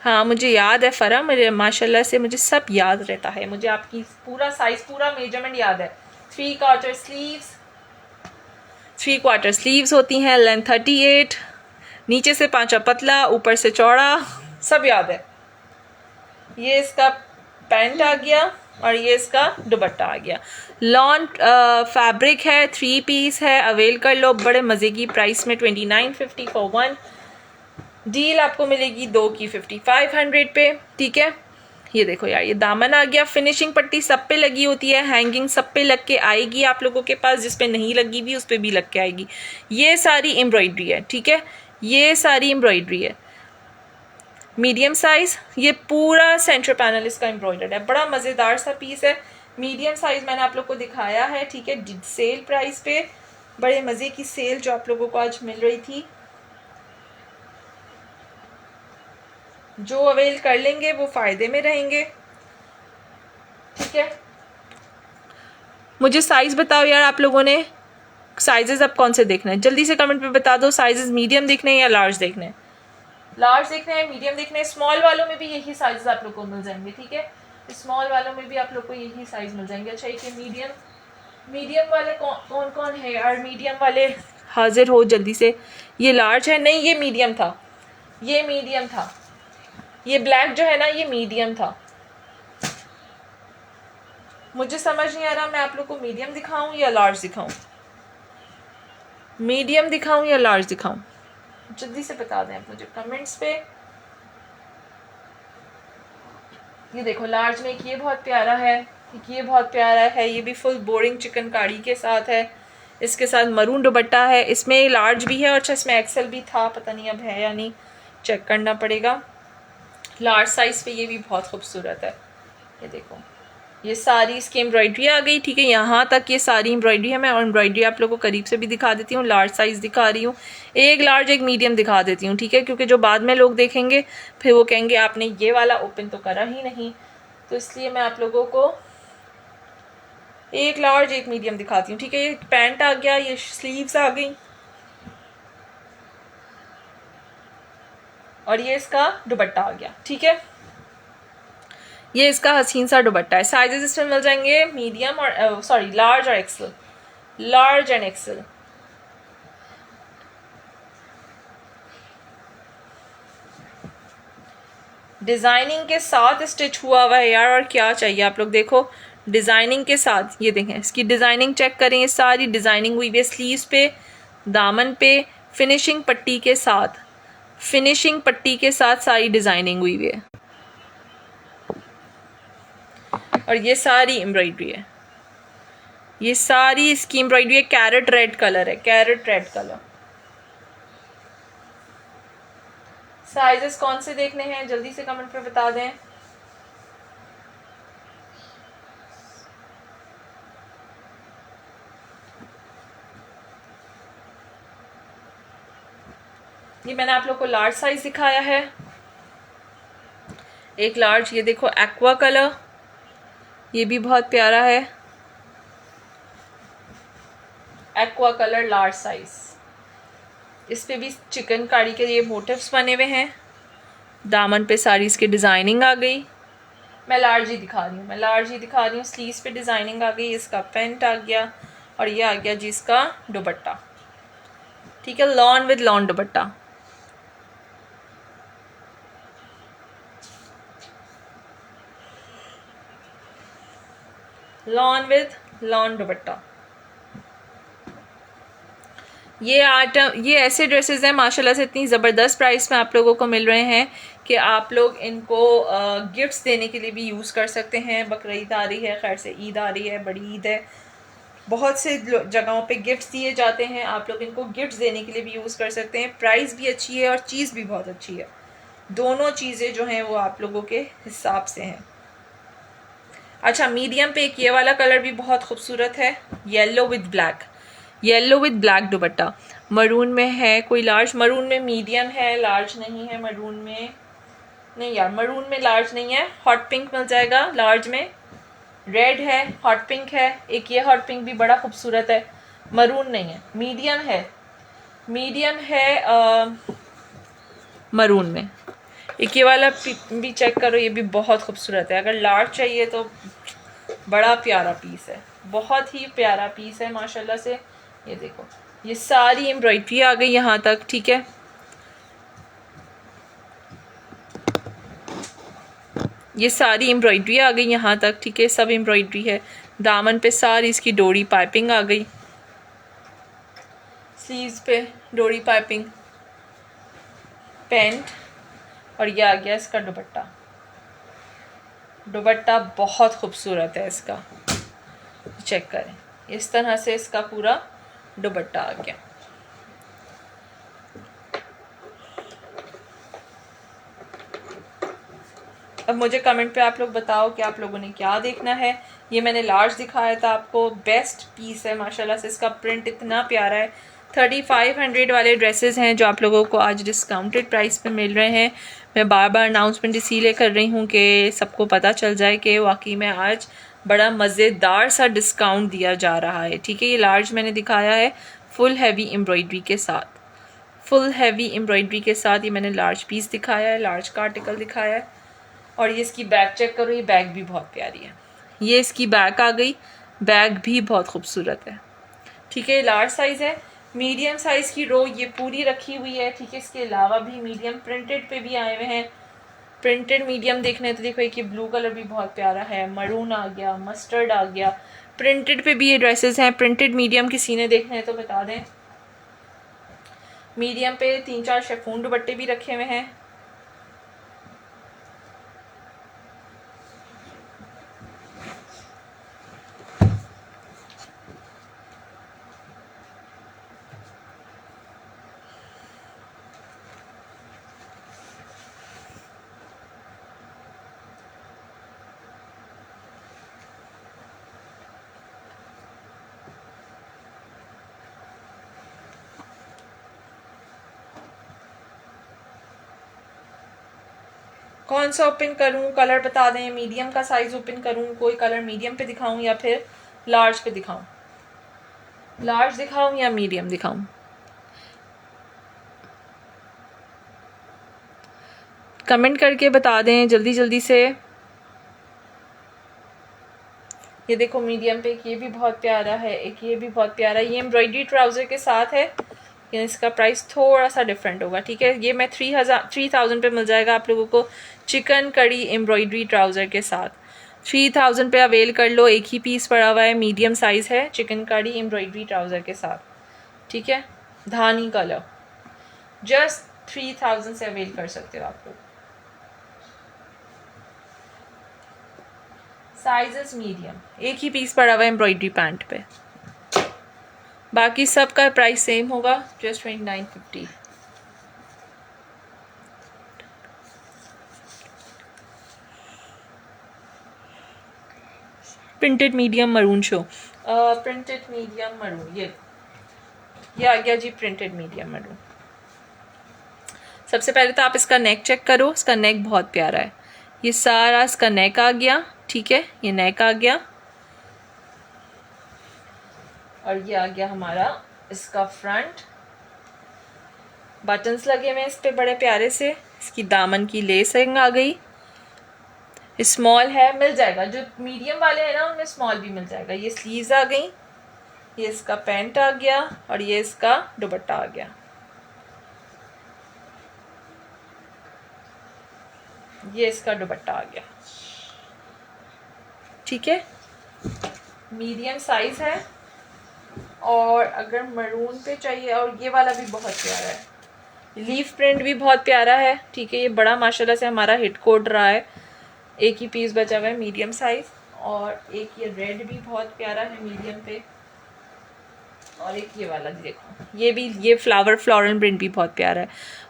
हाँ मुझे याद है फरा, मेरे माशाल्लाह से मुझे सब याद रहता है, मुझे आपकी पूरा साइज पूरा मेजरमेंट याद है। 3 क्वार्टर स्लीव्स होती हैं, लेंथ 38, नीचे से 5 पतला, ऊपर से चौड़ा, सब याद है। ये इसका पैंट आ गया और ये इसका दुपट्टा आ गया। लॉन फैब्रिक है, 3 पीस है, अवेल कर लो बड़े मज़े की प्राइस में। 2950 फॉर 1, डील आपको मिलेगी 2 की 5500 पे, ठीक है। ये देखो यार, ये दामन आ गया, फिनिशिंग पट्टी सब पे लगी होती है, हैंगिंग सब पे लग के आएगी आप लोगों के पास, जिस पे नहीं लगी हुई उस पे भी लग के आएगी। ये सारी एम्ब्रॉयडरी है, ठीक है, ये सारी एम्ब्रॉयडरी है। मीडियम साइज, ये पूरा सेंटर पैनल इसका एम्ब्रॉयडर्ड है, बड़ा मज़ेदार सा पीस है। मीडियम साइज मैंने आप लोग को दिखाया है, ठीक है, सेल प्राइस पे, बड़े मज़े की सेल जो आप लोगों को आज मिल रही थी। जो अवेल कर लेंगे वो फ़ायदे में रहेंगे, ठीक है। मुझे साइज़ बताओ यार, आप लोगों ने साइजेस अब कौन से देखना है, जल्दी से कमेंट में बता दो। साइजेस मीडियम देखने हैं या लार्ज देखने हैं? लार्ज देखने हैं, मीडियम देखने हैं। स्मॉल वालों में भी यही साइजेस आप लोग को मिल जाएंगे, ठीक है। स्मॉल वालों में भी आप लोग को यही साइज मिल जाएंगे। अच्छा, एक मीडियम वाले कौन कौन है यार? मीडियम वाले हाजिर हो जल्दी से। ये लार्ज है? नहीं, ये मीडियम था, ये मीडियम था। ये ब्लैक जो है ना, ये मीडियम था। मुझे समझ नहीं आ रहा, मैं आप लोग को मीडियम दिखाऊं या लार्ज दिखाऊं? मीडियम दिखाऊं या लार्ज दिखाऊं? जल्दी से बता दें आप मुझे कमेंट्स पे। ये देखो, लार्ज में एक ये बहुत प्यारा है, एक ये बहुत प्यारा है, ये भी फुल बोरिंग चिकनकारी के साथ है, इसके साथ मरून दुपट्टा है। इसमें लार्ज भी है और अच्छा इसमें एक्सेल भी था, पता नहीं अब है या नहीं, चेक करना पड़ेगा। लार्ज साइज़ पे ये भी बहुत खूबसूरत है। ये देखो, ये सारी इसकी एम्ब्रॉयडरी आ गई, ठीक है। यहाँ तक ये सारी एम्ब्रॉयडरी है। मैं एम्ब्रॉयडरी आप लोगों को करीब से भी दिखा देती हूँ। लार्ज साइज़ दिखा रही हूँ, एक लार्ज एक मीडियम दिखा देती हूँ, ठीक है, क्योंकि जो बाद में लोग देखेंगे फिर वो कहेंगे आपने ये वाला ओपन तो करा ही नहीं, तो इसलिए मैं आप लोगों को एक लार्ज एक मीडियम दिखाती हूँ, ठीक है। ये पैंट आ गया, ये स्लीव्स आ गई और ये इसका दुपट्टा आ गया, ठीक है। ये इसका हसीन सा दुपट्टा है। साइजेस इसमें मिल जाएंगे मीडियम और सॉरी लार्ज और XL, large and XL. Designing के साथ स्टिच हुआ हुआ है यार, और क्या चाहिए आप लोग। देखो डिजाइनिंग के साथ, ये देखें इसकी डिजाइनिंग चेक करें, ये सारी डिजाइनिंग हुई है स्लीव्स पे, दामन पे, फिनिशिंग पट्टी के साथ, फिनिशिंग पट्टी के साथ सारी डिजाइनिंग हुई है। और ये सारी एम्ब्रॉयडरी है, ये सारी इसकी एम्ब्रॉयडरी है। कैरेट रेड कलर है, कैरेट रेड कलर। साइजेस कौन से देखने हैं जल्दी से कमेंट पे बता दें। ये मैंने आप लोग को लार्ज साइज दिखाया है, एक लार्ज। ये देखो एक्वा कलर, ये भी बहुत प्यारा है, एक्वा कलर लार्ज साइज। इस पे भी चिकनकारी के ये मोटिव्स बने हुए हैं, दामन पे सारी इसकी डिज़ाइनिंग आ गई। मैं लार्ज ही दिखा रही हूँ, मैं लार्ज ही दिखा रही हूँ। स्लीव्स पे डिज़ाइनिंग आ गई, इसका पेंट आ गया और ये आ गया जी इसका दुपट्टा, ठीक है। Lawn with lawn dupatta, lawn with lawn दुपट्टा। ये आइटम, ये ऐसे ड्रेसेस हैं माशाल्लाह से इतनी ज़बरदस्त प्राइस में आप लोगों को मिल रहे हैं कि आप लोग इनको गिफ्ट्स देने के लिए भी यूज़ कर सकते हैं। बकरीद आ रही है, खैर से ईद आ रही है, बड़ी ईद है, बहुत से जगहों पे गिफ्ट्स दिए जाते हैं, आप लोग इनको गिफ्ट्स देने के लिए भी यूज़ कर सकते हैं। प्राइस भी अच्छी है और चीज़ भी बहुत अच्छी है, दोनों चीज़ें जो हैं वो आप लोगों के हिसाब से हैं। अच्छा, मीडियम पे एक ये वाला कलर भी बहुत खूबसूरत है, yellow with black, yellow with black dupatta. Maroon में है कोई लार्ज? मरून में मीडियम है, लार्ज नहीं है। मरून में नहीं यार, मरून में लार्ज नहीं है। हॉट पिंक मिल जाएगा लार्ज में, रेड है, हॉट पिंक है, एक ये हॉट पिंक भी बड़ा खूबसूरत है। मरून नहीं है, मीडियम है, मीडियम है मरून में। एक ये वाला भी चेक करो, ये भी बहुत खूबसूरत है। अगर लार्ज चाहिए तो बड़ा प्यारा पीस है, बहुत ही प्यारा पीस है माशाल्लाह से। ये देखो, ये सारी एम्ब्रॉयडरी आ गई यहाँ तक, ठीक है। ये सारी एम्ब्रॉयडरी आ गई यहाँ तक, ठीक है, सब एम्ब्रॉयडरी है। दामन पे सारी इसकी डोरी पाइपिंग आ गई, स्लीव्स पे डोरी पाइपिंग, पेंट, और ये आ गया इसका दुपट्टा। दुपट्टा बहुत खूबसूरत है इसका, चेक करें, इस तरह से इसका पूरा दुपट्टा आ गया। अब मुझे कमेंट पे आप लोग बताओ कि आप लोगों ने क्या देखना है। ये मैंने लार्ज दिखाया था आपको, बेस्ट पीस है माशाल्लाह से, इसका प्रिंट इतना प्यारा है। 3500 वाले ड्रेसेस हैं जो आप लोगों को आज डिस्काउंटेड प्राइस पे मिल रहे हैं। मैं बार बार अनाउंसमेंट इसीलिए कर रही हूँ कि सबको पता चल जाए कि वाकई में आज बड़ा मज़ेदार सा डिस्काउंट दिया जा रहा है। ठीक है, ये लार्ज मैंने दिखाया है फुल हैवी एम्ब्रॉयडरी के साथ, फुल हैवी एम्ब्रॉयडरी के साथ ये मैंने लार्ज पीस दिखाया है, लार्ज का आर्टिकल दिखाया है। और ये इसकी बैग चेक करो, ये बैग भी बहुत प्यारी है। ये इसकी बैग आ गई, बैग भी बहुत खूबसूरत है। ठीक है, लार्ज साइज़ है। मीडियम साइज़ की रो ये पूरी रखी हुई है। ठीक है, इसके अलावा भी मीडियम प्रिंटेड पे भी आए हुए हैं। प्रिंटेड मीडियम देखने तो देखो, एक ये ब्लू कलर भी बहुत प्यारा है, मरून आ गया, मस्टर्ड आ गया। प्रिंटेड पे भी ये ड्रेसेस हैं। प्रिंटेड मीडियम किसी ने देखने हैं तो बता दें। मीडियम पे 3-4 शेफून दुपट्टे भी रखे हुए हैं। कौन सा ओपन करूं, कलर बता दें। मीडियम का साइज ओपन करूं, कोई कलर मीडियम पे दिखाऊं या फिर लार्ज पे दिखाऊं? लार्ज दिखाऊं या मीडियम दिखाऊं? कमेंट करके बता दें जल्दी जल्दी से। ये देखो मीडियम पे, एक ये भी बहुत प्यारा है, एक ये भी बहुत प्यारा है। ये एम्ब्रॉयडरी ट्राउज़र के साथ है, लेकिन इसका प्राइस थोड़ा सा डिफरेंट होगा। ठीक है, ये मैं 3000 पे मिल जाएगा आप लोगों को, चिकन कड़ी एम्ब्रॉयडरी ट्राउज़र के साथ 3000 पे अवेल कर लो। एक ही पीस पड़ा हुआ है, मीडियम साइज़ है, चिकन कड़ी एम्ब्रॉयडरी ट्राउज़र के साथ। ठीक है, धानी कलर, जस्ट 3000 से अवेल कर सकते हो आप लोग। साइजेस मीडियम, एक ही पीस पड़ा हुआ है एम्ब्रॉयडरी पैंट पे। बाकी सब का प्राइस सेम होगा, just 2950। Printed medium maroon show, printed medium maroon, ये आ गया जी प्रिंटेड मीडियम मरून। सबसे पहले तो आप इसका नेक चेक करो, इसका नेक बहुत प्यारा है। ये सारा इसका नेक आ गया। ठीक है, ये नेक आ गया और ये आ गया हमारा इसका फ्रंट। बटन्स लगे हुए हैं इस पे बड़े प्यारे से। इसकी दामन की लेसिंग आ गई। स्मॉल है, मिल जाएगा, जो मीडियम वाले हैं ना उनमें स्मॉल भी मिल जाएगा। ये स्लीव्स आ गई, ये इसका पैंट आ गया और ये इसका दुपट्टा आ गया। ये इसका दुपट्टा आ गया। ठीक है, मीडियम साइज है। और अगर मरून पे चाहिए, और ये वाला भी बहुत प्यारा है, लीफ प्रिंट भी बहुत प्यारा है। ठीक है, ये बड़ा माशाल्लाह से हमारा हिट कोट रहा है। एक ही पीस बचा हुआ है मीडियम साइज। और एक ये रेड भी बहुत प्यारा है मीडियम पे। और एक ये वाला देखो, ये भी, ये फ्लोरल प्रिंट भी बहुत प्यारा है।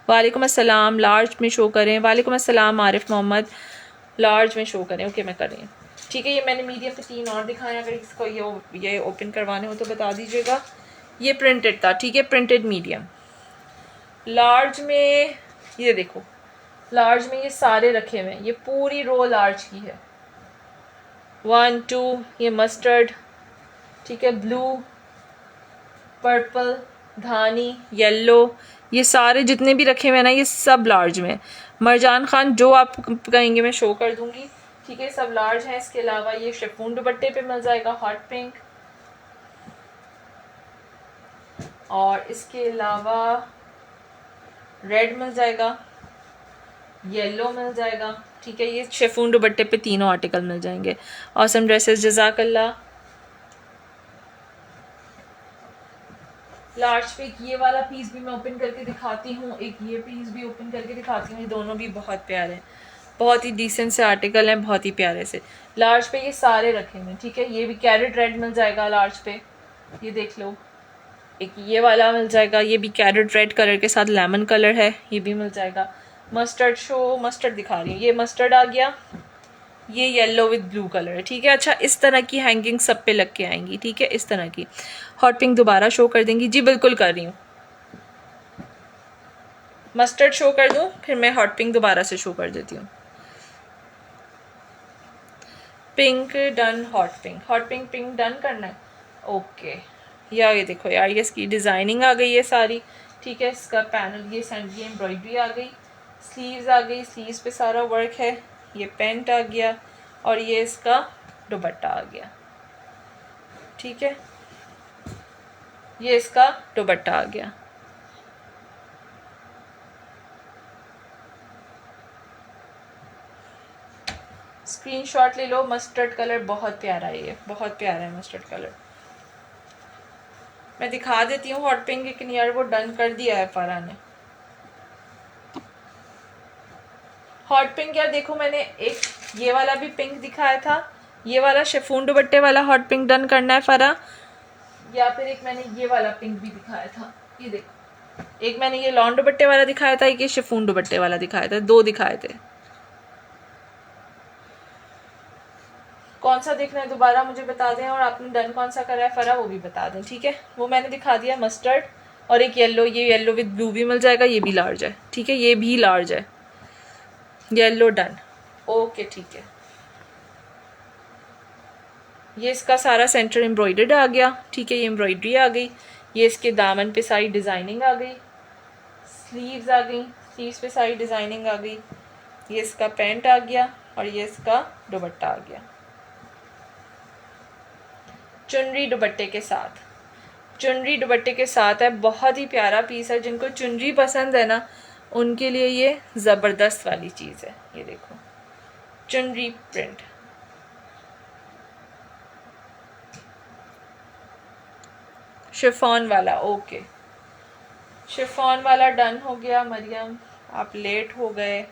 वालेकुम अस्सलाम, लार्ज में शो करें। वालेकुम अस्सलाम आरिफ मोहम्मद, लार्ज में शो करें। ओके, मैं कर रही हूँ। ठीक है, ये मैंने मीडियम पे 3 और दिखाए, अगर इसको ये ओपन करवाने हो तो बता दीजिएगा। ये प्रिंटेड था। ठीक है, प्रिंटेड मीडियम। लार्ज में ये देखो, लार्ज में ये सारे रखे हुए हैं, ये पूरी रो लार्ज की है। 1 2, ये मस्टर्ड, ठीक है, ब्लू, पर्पल, धानी, येलो, ये सारे जितने भी रखे हुए हैं ना, ये सब लार्ज में। मरजान खान, जो आप कहेंगे मैं शो कर दूंगी। ठीक है, सब लार्ज हैं। इसके अलावा ये शिफॉन दुपट्टे पे मिल जाएगा, हॉट पिंक। और इसके अलावा रेड मिल जाएगा, येलो मिल जाएगा। ठीक है, ये शिफॉन दुपट्टे पे तीनों आर्टिकल मिल जाएंगे। ऑसम ड्रेसेस, जज़ाकल्लाह। लार्ज पे ये वाला पीस भी मैं ओपन करके दिखाती हूँ, एक ये पीस भी ओपन करके दिखाती हूँ। ये दोनों भी बहुत प्यारे हैं, बहुत ही डिसेंट से आर्टिकल हैं, बहुत ही प्यारे से। लार्ज पे ये सारे रखे हुए हैं। ठीक है, ये भी कैरेट रेड मिल जाएगा लार्ज पे, ये देख लो। एक ये वाला मिल जाएगा, ये भी कैरेट रेड कलर के साथ लेमन कलर है, ये भी मिल जाएगा। मस्टर्ड शो, मस्टर्ड दिखा रही हूँ, ये मस्टर्ड आ गया। ये येलो विद ब्लू कलर है। ठीक है, अच्छा, इस तरह की हैंगिंग सब पे लग के आएंगी। ठीक है, इस तरह की। हॉट पिंक दोबारा शो कर देंगी? जी बिल्कुल कर रही हूँ। मस्टर्ड शो कर दूँ, फिर मैं हॉट पिंक दोबारा से शो कर देती हूँ। Pink done, hot pink pink done करना है। ओके, ये देखो यार, ये इसकी डिज़ाइनिंग आ गई है सारी, ठीक है। इसका पैनल, ये सेंट्री एम्ब्रॉयडरी आ गई, स्लीव्स आ गई, स्लीव्स पे सारा वर्क है, ये पेंट आ गया और ये इसका दुपट्टा आ गया, ठीक है। ये इसका दुपट्टा आ गया। स्क्रीनशॉट ले लो। मस्टर्ड कलर बहुत प्यारा है, ये बहुत प्यारा है मस्टर्ड कलर। मैं दिखा देती हूँ हॉट पिंक, लेकिन यार वो डन कर दिया है फरा ने। हॉट पिंक यार देखो, मैंने एक ये वाला भी पिंक दिखाया था, ये वाला शिफॉन दुपट्टे वाला हॉट पिंक डन करना है फरा, या फिर एक मैंने ये वाला पिंक भी दिखाया था, ये देखो। एक मैंने ये लॉन दुपट्टे वाला दिखाया था, एक ये शिफॉन दुपट्टे वाला दिखाया था, 2 दिखाए थे। कौन सा देखना है दोबारा मुझे बता दें, और आपने डन कौन सा करा है फरा वो भी बता दें, ठीक है। वो मैंने दिखा दिया मस्टर्ड, और एक येलो, ये येलो विद ब्लू भी मिल जाएगा, ये भी लार्ज है, ठीक है, ये भी लार्ज है। येलो डन, ओके ठीक है। ये इसका सारा सेंटर एम्ब्रॉयडर्ड आ गया, ठीक है, ये एम्ब्रॉयडरी आ गई, ये इसके दामन पे सारी डिज़ाइनिंग आ गई, स्लीव्स आ गई, स्लीव्स पे सारी डिज़ाइनिंग आ गई, ये इसका पैंट आ गया और ये इसका दुपट्टा आ गया, चुनरी दुपट्टे के साथ। चुनरी दुपट्टे के साथ है, बहुत ही प्यारा पीस है। जिनको चुनरी पसंद है ना, उनके लिए ये ज़बरदस्त वाली चीज़ है। ये देखो, चुनरी प्रिंट, शिफॉन वाला, ओके, शिफॉन वाला डन हो गया। मरियम आप लेट हो गए।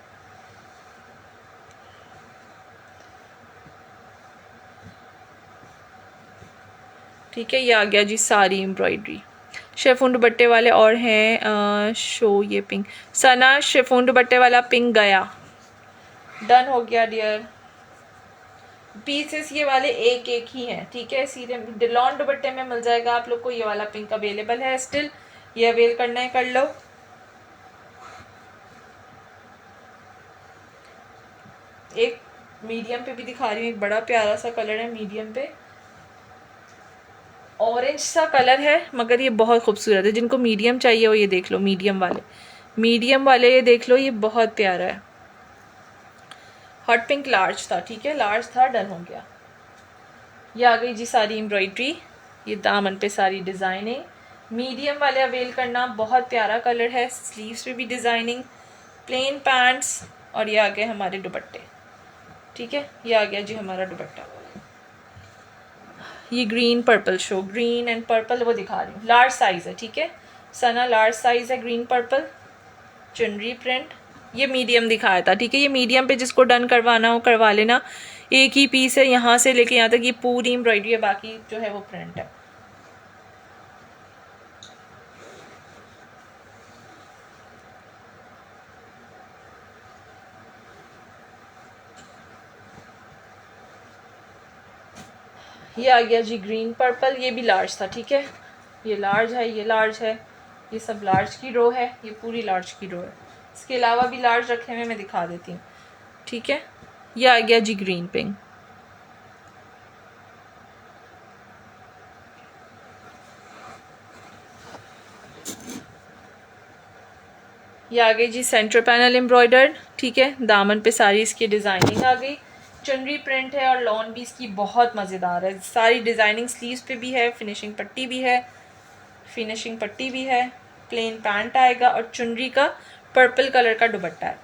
ठीक है, ये आ गया जी सारी एम्ब्रॉयडरी। शिफॉन दुपट्टे वाले और हैं शो, ये पिंक सना, शिफॉन दुपट्टे वाला पिंक गया, डन हो गया डियर। पीसेस ये वाले एक एक ही हैं, ठीक है। सीधे डिलॉन दुपट्टे में मिल जाएगा आप लोग को, ये वाला पिंक अवेलेबल है स्टिल, ये अवेल करना है कर लो। एक मीडियम पे भी दिखा रही हूँ, एक बड़ा प्यारा सा कलर है मीडियम पे, ऑरेंज सा कलर है, मगर ये बहुत खूबसूरत है। जिनको मीडियम चाहिए वो ये देख लो, मीडियम वाले ये देख लो, ये बहुत प्यारा है। हॉट पिंक लार्ज था, ठीक है, लार्ज था, डन हो गया। ये आ गई जी सारी एम्ब्रॉयडरी, ये दामन पे सारी डिज़ाइनिंग। मीडियम वाले अवेल करना, बहुत प्यारा कलर है, स्लीव्स पे भी डिज़ाइनिंग, प्लेन पैंट्स, और ये आ गए हमारे दुपट्टे, ठीक है। ये आ गया जी हमारा दुपट्टा। ये green purple show, green and purple वो दिखा रही हूँ, लार्ज साइज़ है, ठीक है सना, लार्ज साइज़ है, ग्रीन पर्पल, चुनरी प्रिंट। ये मीडियम दिखाया था, ठीक है। ये मीडियम पे जिसको डन करवाना हो करवा लेना, एक ही पीस है, यहाँ से लेके यहाँ तक ये पूरी एम्ब्रॉयडरी है, बाकी जो है वो प्रिंट है। ये आ गया जी ग्रीन पर्पल, ये भी लार्ज था, ठीक है, ये लार्ज है, ये लार्ज है, ये सब लार्ज की रो है, ये पूरी लार्ज की रो है। इसके अलावा भी लार्ज रखे हुए मैं दिखा देती हूँ, ठीक है। ये आ गया जी ग्रीन पिंक, ये आ गई जी सेंटर पैनल एम्ब्रॉयडर्ड, ठीक है, दामन पे सारी इसकी डिज़ाइनिंग आ गई, चुनरी प्रिंट है और लॉन भी इसकी बहुत मज़ेदार है, सारी डिज़ाइनिंग स्लीव्स पे भी है, फिनिशिंग पट्टी भी है, प्लेन पैंट आएगा और चुनरी का पर्पल कलर का दुपट्टा है,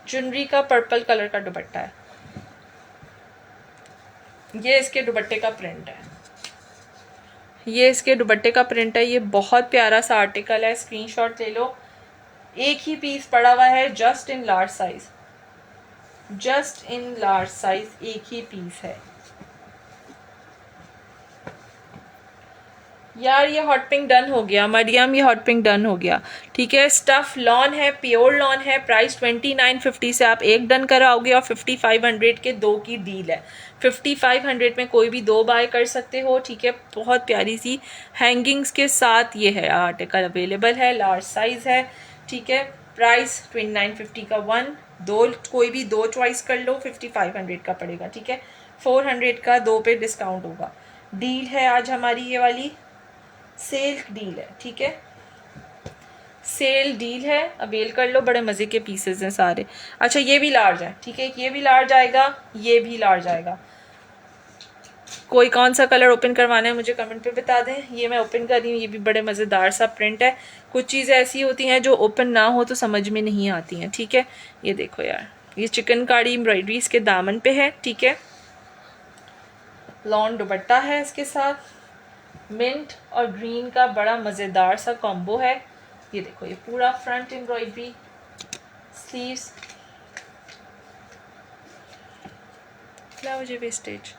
चुनरी का पर्पल कलर का दुपट्टा है। ये इसके दुपट्टे का प्रिंट है, ये इसके दुपट्टे का प्रिंट है, ये बहुत प्यारा सा आर्टिकल है, स्क्रीनशॉट ले लो। एक ही पीस पड़ा हुआ है, जस्ट इन लार्ज साइज, एक ही पीस है यार। ये हॉट पिंक डन हो गया मरियम, ये हॉट पिंक डन हो गया, ठीक है। स्टफ लॉन है, प्योर लॉन है, प्राइस 2950 से आप एक डन कराओगे और 5500 के 2 की डील है। 5500 में कोई भी 2 बाय कर सकते हो, ठीक है। बहुत प्यारी सी हैंगिंग्स के साथ ये है आर्टिकल अवेलेबल है, लार्ज साइज है, ठीक है। प्राइस 2950 का वन, दो कोई भी दो चॉइस कर लो 5500 का पड़ेगा, ठीक है। 400 का दो पे डिस्काउंट होगा। डील है आज हमारी ये वाली, सेल डील है, ठीक है, सेल डील है, अवेल कर लो, बड़े मज़े के पीसेस हैं सारे। अच्छा ये भी लार्ज है, ठीक है, ये भी लार्ज आएगा, ये भी लार्ज आएगा। कोई कौन सा कलर ओपन करवाना है मुझे कमेंट पे बता दें। ये मैं ओपन कर रही हूँ, ये भी बड़े मज़ेदार सा प्रिंट है। कुछ चीज़ें ऐसी होती हैं जो ओपन ना हो तो समझ में नहीं आती हैं, ठीक है। ये देखो यार, ये चिकनकारी एम्ब्रॉयडरी इसके दामन पे है, ठीक है। लॉन दुपट्टा है इसके साथ, मिंट और ग्रीन का बड़ा मज़ेदार सा कॉम्बो है। ये देखो, ये पूरा फ्रंट एम्ब्रॉयडरी, स्लीव्स, वेस्टेज,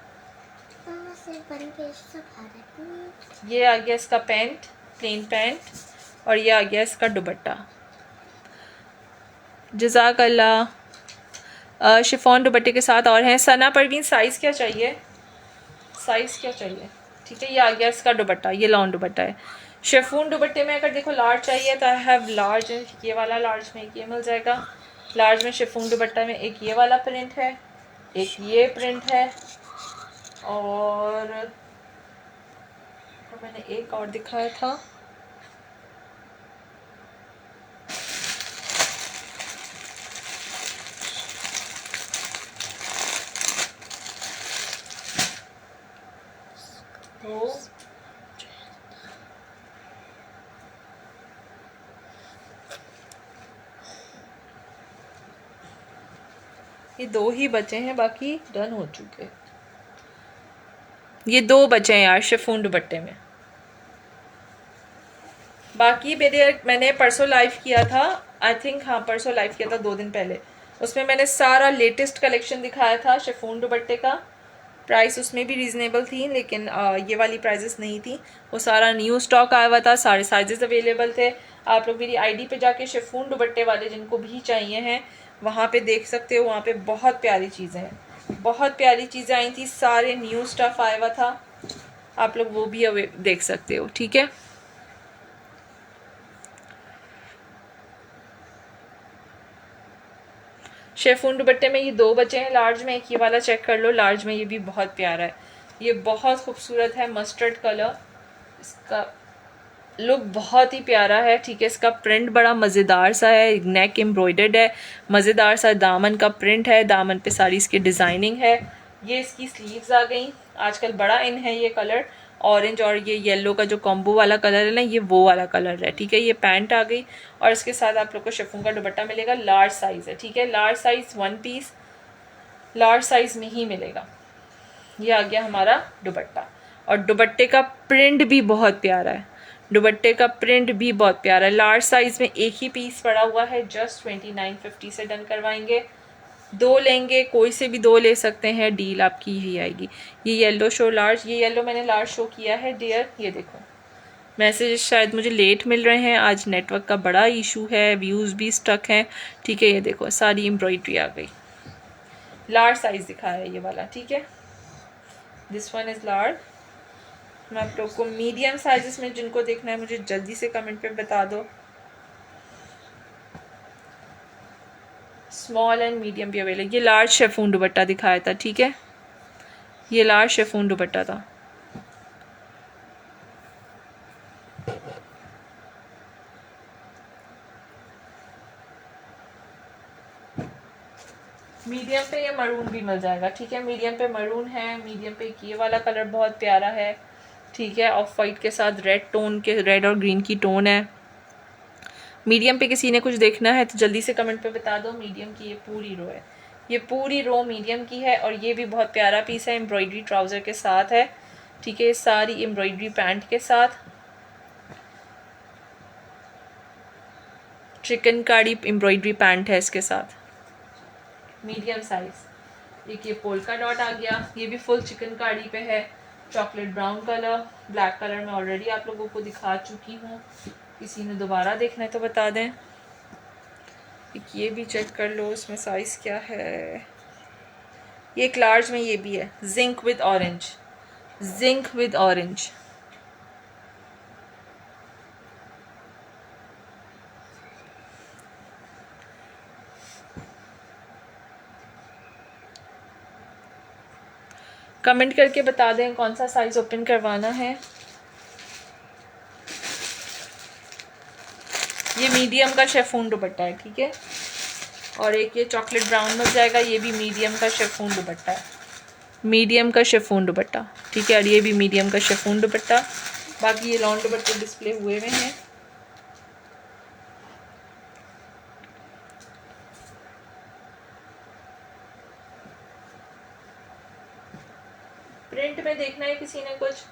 ये आ गया इसका पैंट, प्लेन पैंट, और ये आ गया इसका दुपट्टा। जज़ाक अल्लाह। शिफॉन दुपट्टे के साथ और हैं। सना परवीन साइज़ क्या चाहिए, साइज़ क्या चाहिए, ठीक है। ये आ गया इसका दुपट्टा, ये लॉन दुपट्टा है। शिफॉन दुपट्टे में अगर देखो लार्ज चाहिए तो आई हैव लार्ज, ये वाला लार्ज में ये मिल जाएगा। लार्ज में शिफॉन दुपट्टा में एक ये वाला प्रिंट है, एक ये प्रिंट है, और मैंने एक और दिखाया था, तो ये दो ही बचे हैं, बाकी डन हो चुके। ये दो बचे हैं यार शिफॉन दुपट्टे में। बाकी मैंने परसों लाइव किया था, आई थिंक, हाँ परसों लाइव किया था 2 दिन पहले। उसमें मैंने सारा लेटेस्ट कलेक्शन दिखाया था शिफॉन दुपट्टे का। प्राइस उसमें भी रीज़नेबल थी, लेकिन ये वाली प्राइजेस नहीं थी। वो सारा न्यू स्टॉक आया हुआ था, सारे साइजेस अवेलेबल थे। आप लोग मेरी आईडी पे जाके शिफॉन दुपट्टे वाले जिनको भी चाहिए हैं वहाँ पे देख सकते हो। वहाँ पे बहुत प्यारी चीज़ें हैं, बहुत प्यारी चीज़ें आई थी, सारे न्यू स्टफ़ आया हुआ था। आप लोग वो भी देख सकते हो, ठीक है। शिफॉन दुपट्टे में ये दो बचे हैं लार्ज में, एक ये वाला चेक कर लो लार्ज में, ये भी बहुत प्यारा है, ये बहुत खूबसूरत है, मस्टर्ड कलर, इसका लुक बहुत ही प्यारा है, ठीक है। इसका प्रिंट बड़ा मज़ेदार सा है, नेक एम्ब्रॉयडर्ड है, मज़ेदार सा दामन का प्रिंट है, दामन पे सारी इसकी डिज़ाइनिंग है। ये इसकी स्लीव्स आ गई, आजकल बड़ा इन है ये कलर, ऑरेंज और ये येलो का जो कॉम्बो वाला कलर है ना, ये वो वाला कलर है, ठीक है। ये पैंट आ गई और इसके साथ आप लोग को शिफॉन का दुपट्टा मिलेगा, लार्ज साइज़ है, ठीक है। Large size 1 piece large size में ही मिलेगा। ये आ गया हमारा दुपट्टा, और दुपट्टे का प्रिंट भी बहुत प्यारा है, दुपट्टे का प्रिंट भी बहुत प्यारा है। लार्ज साइज में एक ही पीस पड़ा हुआ है, जस्ट 2950 से डन करवाएंगे। दो लेंगे, कोई से भी दो ले सकते हैं, डील आपकी यही आएगी। ये येलो शो लार्ज, ये येलो मैंने लार्ज शो किया है डियर, ये देखो। मैसेज शायद मुझे लेट मिल रहे हैं, आज नेटवर्क का बड़ा इशू है, व्यूज़ भी स्टक हैं, ठीक है। ये देखो सारी एम्ब्रॉयडरी आ गई, लार्ज साइज दिखाया है ये वाला, ठीक है। This one is large. मैं आप लोग को मीडियम साइजेस में जिनको देखना है मुझे जल्दी से कमेंट पे बता दो। स्मॉल एंड मीडियम भी अवेलेबल। ये लार्ज शिफॉन दुपट्टा दिखाया था, ठीक है, ये लार्ज शिफॉन दुपट्टा था। मीडियम पे ये मरून भी मिल जाएगा, ठीक है। मीडियम पे मरून है, मीडियम पे ये वाला कलर बहुत प्यारा है, ठीक है। ऑफ वाइट के साथ रेड टोन के, रेड और ग्रीन की टोन है। मीडियम पे किसी ने कुछ देखना है तो जल्दी से कमेंट पे बता दो। मीडियम की ये पूरी रो है, ये पूरी रो मीडियम की है, और ये भी बहुत प्यारा पीस है, एम्ब्रॉयडरी ट्राउज़र के साथ है, ठीक है। सारी एम्ब्रॉयडरी पैंट के साथ, चिकनकारी एम्ब्रॉयडरी पैंट है इसके साथ, मीडियम साइज। एक ये पोल्का डॉट आ गया, ये भी फुल चिकनकारी पे है, chocolate brown colour, black colour में ऑलरेडी आप लोगों को दिखा चुकी हूँ, किसी ने दोबारा देखना है तो बता दें। एक ये भी चेक कर लो, इसमें साइज़ क्या है। ये एक लार्ज में ये भी है, zinc with orange, zinc with orange, comment करके बता दें कौन सा साइज़ ओपन करवाना है। ये मीडियम का शेफून दुपट्टा है, ठीक है। और एक ये चॉकलेट ब्राउन मिल जाएगा, ये भी मीडियम का शेफून दुपट्टा है, मीडियम का शेफून दुपट्टा, ठीक है। और ये भी मीडियम का शेफून दुपट्टा। बाकी ये लॉन दुपट्टे डिस्प्ले हुए हुए हैं। प्रिंट में देखना है किसी ने कुछ,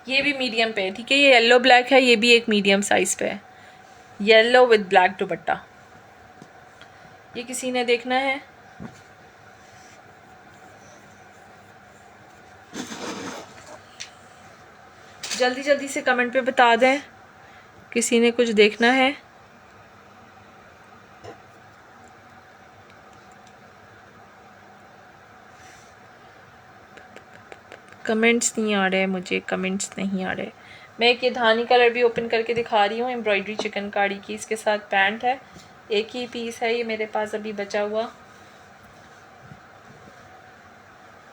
ये भी मीडियम पे है, ठीक है। ये येलो ब्लैक है, ये भी एक मीडियम साइज पे है, येलो विद ब्लैक दुपट्टा। ये किसी ने देखना है? जल्दी जल्दी से कमेंट पे बता दें किसी ने कुछ देखना है। कमेंट्स नहीं आ रहे मुझे, कमेंट्स नहीं आ रहे। मैं एक ये धानी कलर भी ओपन करके दिखा रही हूँ, एम्ब्रॉयडरी चिकनकारी की, इसके साथ पैंट है। एक ही पीस है ये मेरे पास अभी बचा हुआ।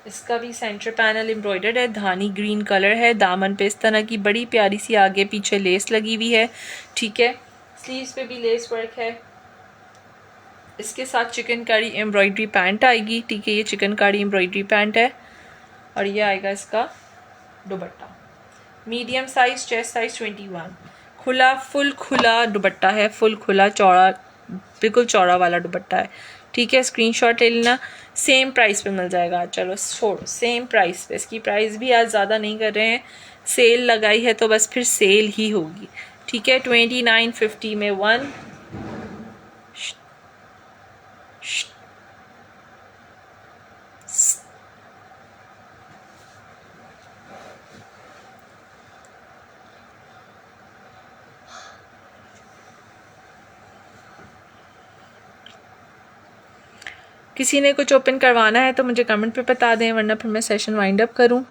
इसका भी सेंटर पैनल एम्ब्रॉयडर्ड है, धानी ग्रीन कलर है। दामन पे इस तरह की बड़ी प्यारी सी आगे पीछे लेस लगी हुई है, ठीक है। स्लीव्स पे भी लेस वर्क है। इसके साथ चिकनकारी एम्ब्रॉयडरी पैंट आएगी, ठीक है। ये चिकनकारी एम्ब्रॉयडरी पैंट है। और ये आएगा इसका दुपट्टा, मीडियम साइज, चेस्ट साइज 21, खुला, फुल खुला दुपट्टा है, फुल खुला चौड़ा, बिल्कुल चौड़ा वाला दुपट्टा है, ठीक है। स्क्रीनशॉट ले लेना। सेम प्राइस पे मिल जाएगा। चलो छोड़ो, सेम प्राइस पे। इसकी प्राइस भी आज ज़्यादा नहीं कर रहे हैं, सेल लगाई है तो बस फिर सेल ही होगी, ठीक है। 2950 में 1 किसी ने कुछ ओपन करवाना है तो मुझे कमेंट पे बता दें, वरना फिर मैं सेशन वाइंड अप करूं।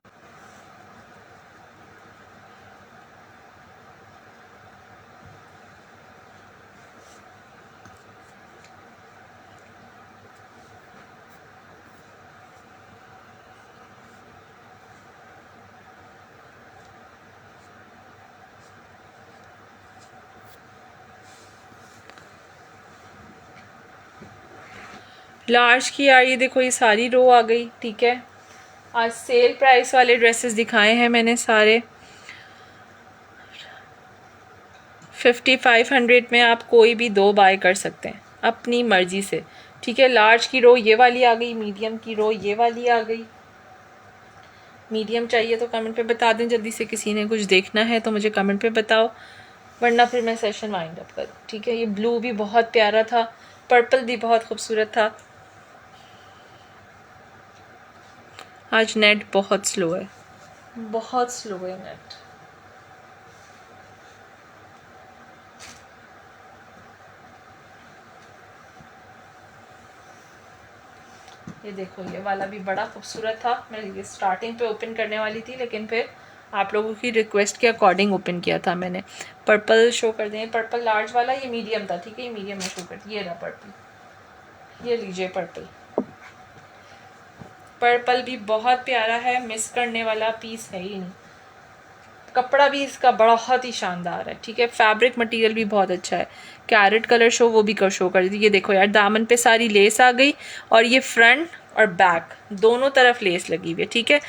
लार्ज की यार ये देखो, ये सारी रो आ गई, ठीक है। आज सेल प्राइस वाले ड्रेसेस दिखाए हैं मैंने सारे। 5500 में आप कोई भी 2 बाय कर सकते हैं अपनी मर्जी से, ठीक है। लार्ज की रो ये वाली आ गई, मीडियम की रो ये वाली आ गई। मीडियम चाहिए तो कमेंट पे बता दें जल्दी से। किसी ने कुछ देखना है तो मुझे कमेंट पे बताओ, वरना फिर मैं सेशन वाइंड अप करूँ, ठीक है। ये ब्लू भी बहुत प्यारा था, पर्पल भी बहुत खूबसूरत था। आज नेट बहुत स्लो है, बहुत स्लो है नेट। ये देखो, ये वाला भी बड़ा खूबसूरत था। मैं ये स्टार्टिंग पे ओपन करने वाली थी, लेकिन फिर आप लोगों की रिक्वेस्ट के अकॉर्डिंग ओपन किया था मैंने। पर्पल शो कर दें, पर्पल लार्ज वाला, ये मीडियम था, ठीक है। ये मीडियम में शो कर, ये रहा पर्पल, ये लीजिए पर्पल। पर्पल भी बहुत प्यारा है, मिस करने वाला पीस है ही नहीं। कपड़ा भी इसका बहुत ही शानदार है, ठीक है। फैब्रिक मटेरियल भी बहुत अच्छा है। कैरेट कलर शो वो भी कर शो कर दी। ये देखो यार, दामन पे सारी लेस आ गई, और ये फ्रंट और बैक दोनों तरफ लेस लगी हुई है, ठीक है।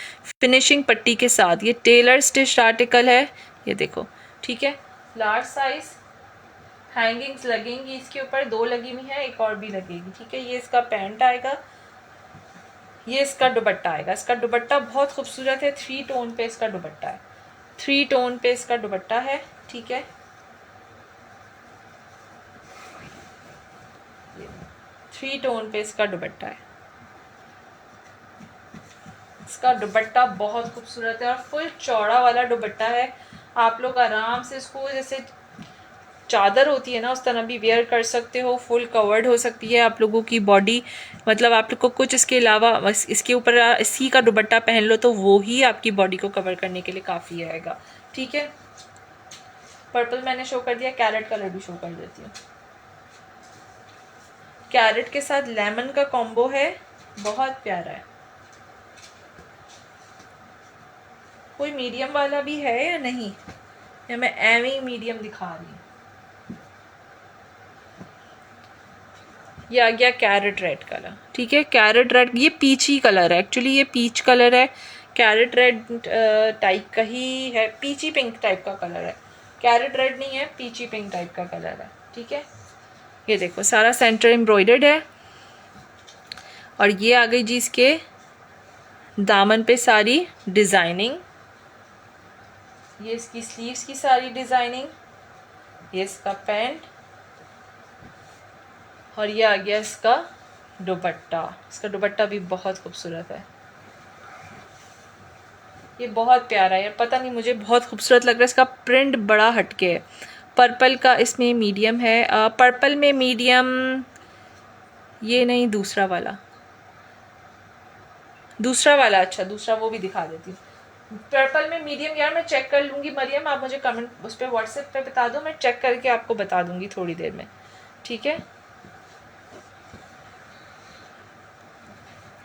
फिनिशिंग पट्टी के साथ। ये टेलर स्टिच आर्टिकल है, ये देखो, ठीक है। लार्ज साइज, हैंगिंग्स लगेंगी इसके ऊपर, 2 लगी हुई है, एक और भी लगेगी, ठीक है। ये इसका पैंट आएगा, ये इसका दुपट्टा आएगा। इसका दुपट्टा बहुत खूबसूरत है, 3 टोन पे इसका दुपट्टा है, 3 टोन पे इसका दुपट्टा है, ठीक है। 3 टोन पे इसका दुपट्टा है। इसका दुपट्टा बहुत खूबसूरत है और फुल चौड़ा वाला दुपट्टा है। आप लोग आराम से इसको, जैसे चादर होती है ना, उस तरह भी वेयर कर सकते हो। फुल कवर्ड हो सकती है आप लोगों की बॉडी, मतलब आप लोग को कुछ इसके अलावा इसके ऊपर इसी का दुपट्टा पहन लो तो वो ही आपकी बॉडी को कवर करने के लिए काफ़ी आएगा, ठीक है। पर्पल मैंने शो कर दिया, कैरेट कलर भी शो कर देती हूँ। कैरेट के साथ लेमन का कॉम्बो है, बहुत प्यारा है। कोई मीडियम वाला भी है या नहीं, या मैं एवं ही मीडियम दिखा रही हूँ। ये आ गया कैरेट रेड कलर, ठीक है। कैरेट रेड, ये पीची कलर है एक्चुअली, ये पीच कलर है, कैरेट रेड टाइप का ही है, पीची पिंक टाइप का कलर है, कैरेट रेड नहीं है, पीची पिंक टाइप का कलर है, ठीक है। ये देखो सारा सेंटर एम्ब्रॉयडर्ड है, और ये आ गई जी इसके दामन पे सारी डिज़ाइनिंग, ये इसकी स्लीव्स की सारी डिज़ाइनिंग, ये इसका पैंट, और ये आ गया इसका दुपट्टा। इसका दुपट्टा भी बहुत खूबसूरत है, ये बहुत प्यारा है यार, पता नहीं मुझे बहुत खूबसूरत लग रहा है। इसका प्रिंट बड़ा हटके है, पर्पल का इसमें मीडियम है, पर्पल में मीडियम, ये नहीं दूसरा वाला, अच्छा दूसरा वो भी दिखा देती हूँ। पर्पल में मीडियम यार मैं चेक कर लूँगी मरियम, आप मुझे कमेंट उस पर व्हाट्सएप पे बता दो, मैं चेक करके आपको बता दूँगी थोड़ी देर में, ठीक है।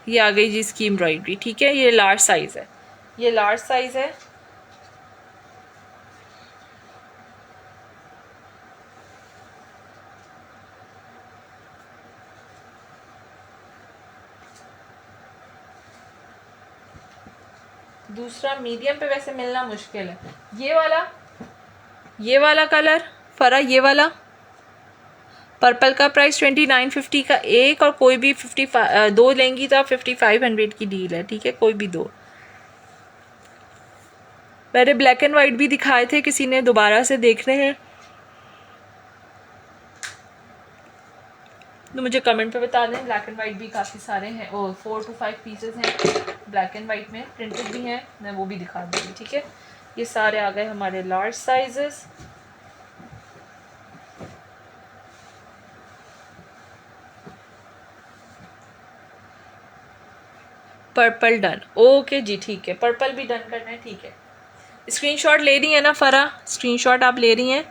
ये आ गई जी इसकी एम्ब्रॉयडरी, ठीक है। ये लार्ज साइज़ है, ये लार्ज साइज़ है। दूसरा मीडियम पे वैसे मिलना मुश्किल है। ये वाला कलर फरा, ये वाला पर्पल का प्राइस 2950 का एक, और कोई भी 55 दो लेंगी तो आप 5500 की डील है, ठीक है, कोई भी दो। मैंने ब्लैक एंड वाइट भी दिखाए थे, किसी ने दोबारा से देखने हैं तो मुझे कमेंट पे बता दें। ब्लैक एंड वाइट भी काफ़ी सारे हैं, और 4 to 5 पीसेस हैं ब्लैक एंड वाइट में, प्रिंटेड भी हैं, मैं वो भी दिखा दूँगी, ठीक है। ये सारे आ गए हमारे large sizes. Purple done, okay जी, ठीक है, पर्पल भी डन करना है, ठीक है। स्क्रीनशॉट ले रही है ना फरा, स्क्रीनशॉट आप ले रही हैं?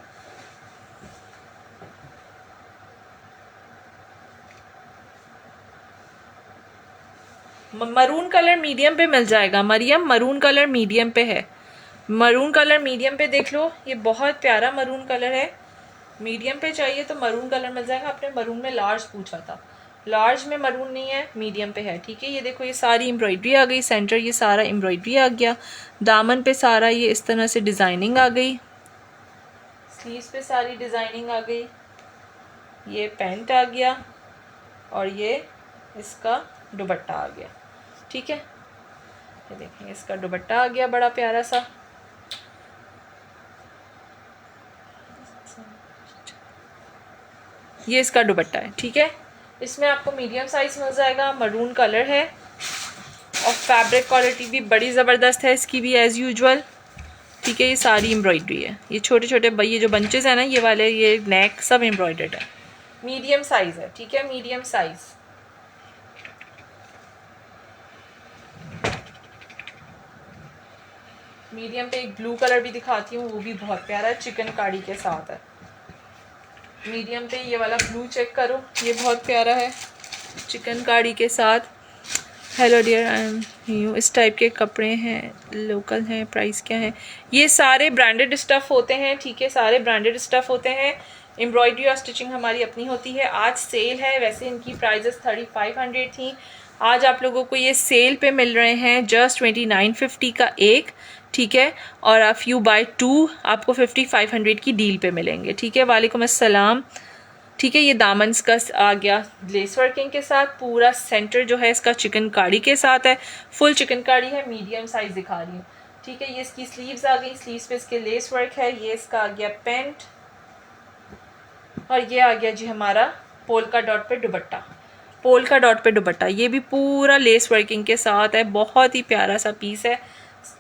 मरून कलर मीडियम पे मिल जाएगा मरियम, मरून कलर मीडियम पे है, मरून कलर मीडियम पे देख लो, ये बहुत प्यारा मरून कलर है। मीडियम पे चाहिए तो मरून कलर मिल जाएगा। आपने मरून में लार्ज पूछा था, लार्ज में मरून नहीं है, मीडियम पे है, ठीक है। ये देखो ये सारी एम्ब्रॉयडरी आ गई, सेंटर ये सारा एम्ब्रॉयडरी आ गया, दामन पे सारा ये इस तरह से डिज़ाइनिंग आ गई, स्लीव्स पे सारी डिज़ाइनिंग आ गई, ये पैंट आ गया, और ये इसका दुपट्टा आ गया, ठीक है। ये देखें इसका दुपट्टा आ गया बड़ा प्यारा सा, ये इसका दुपट्टा है, ठीक है। इसमें आपको मीडियम साइज मिल जाएगा, मरून कलर है, और फैब्रिक क्वालिटी भी बड़ी ज़बरदस्त है इसकी भी एज़ यूजुअल, ठीक है। ये सारी एम्ब्रॉयडरी है, ये छोटे छोटे ये जो बंचेस है ना ये वाले, ये नेक सब एम्ब्रॉयडर्ड है, मीडियम साइज है, ठीक है, मीडियम साइज। मीडियम पे एक ब्लू कलर भी दिखाती हूँ, वो भी बहुत प्यारा है, चिकन कारी के साथ है। मीडियम पे ये वाला ब्लू चेक करो, ये बहुत प्यारा है चिकन कारी के साथ। Hello dear, I am you, इस टाइप के कपड़े हैं, लोकल हैं, प्राइस क्या है? ये सारे ब्रांडेड स्टफ़ होते हैं, ठीक है, सारे ब्रांडेड स्टफ़ होते हैं। एम्ब्रॉयडरी और स्टिचिंग हमारी अपनी होती है। आज सेल है, वैसे इनकी प्राइजेस 3500 थी, आज आप लोगों को ये सेल पे मिल रहे हैं जस्ट 2950 का एक, ठीक है। और आप यू बाय 2 आपको 5500 की डील पे मिलेंगे, ठीक है। वालेकुम अस्सलाम, ठीक है। ये दामन्स का आ गया लेस वर्किंग के साथ, पूरा सेंटर जो है इसका चिकन कारी के साथ है, फुल चिकन कारी है, मीडियम साइज दिखा रही हूँ, ठीक है। ये इसकी स्लीव्स आ गई, स्लीव्स पे इसके लेस वर्क है, ये इसका आ गया पैंट, और ये आ गया जी हमारा पोल्का डॉट पे दुपट्टा, पोल्का डॉट पे दुपट्टा, ये भी पूरा लेस वर्किंग के साथ है, बहुत ही प्यारा सा पीस है।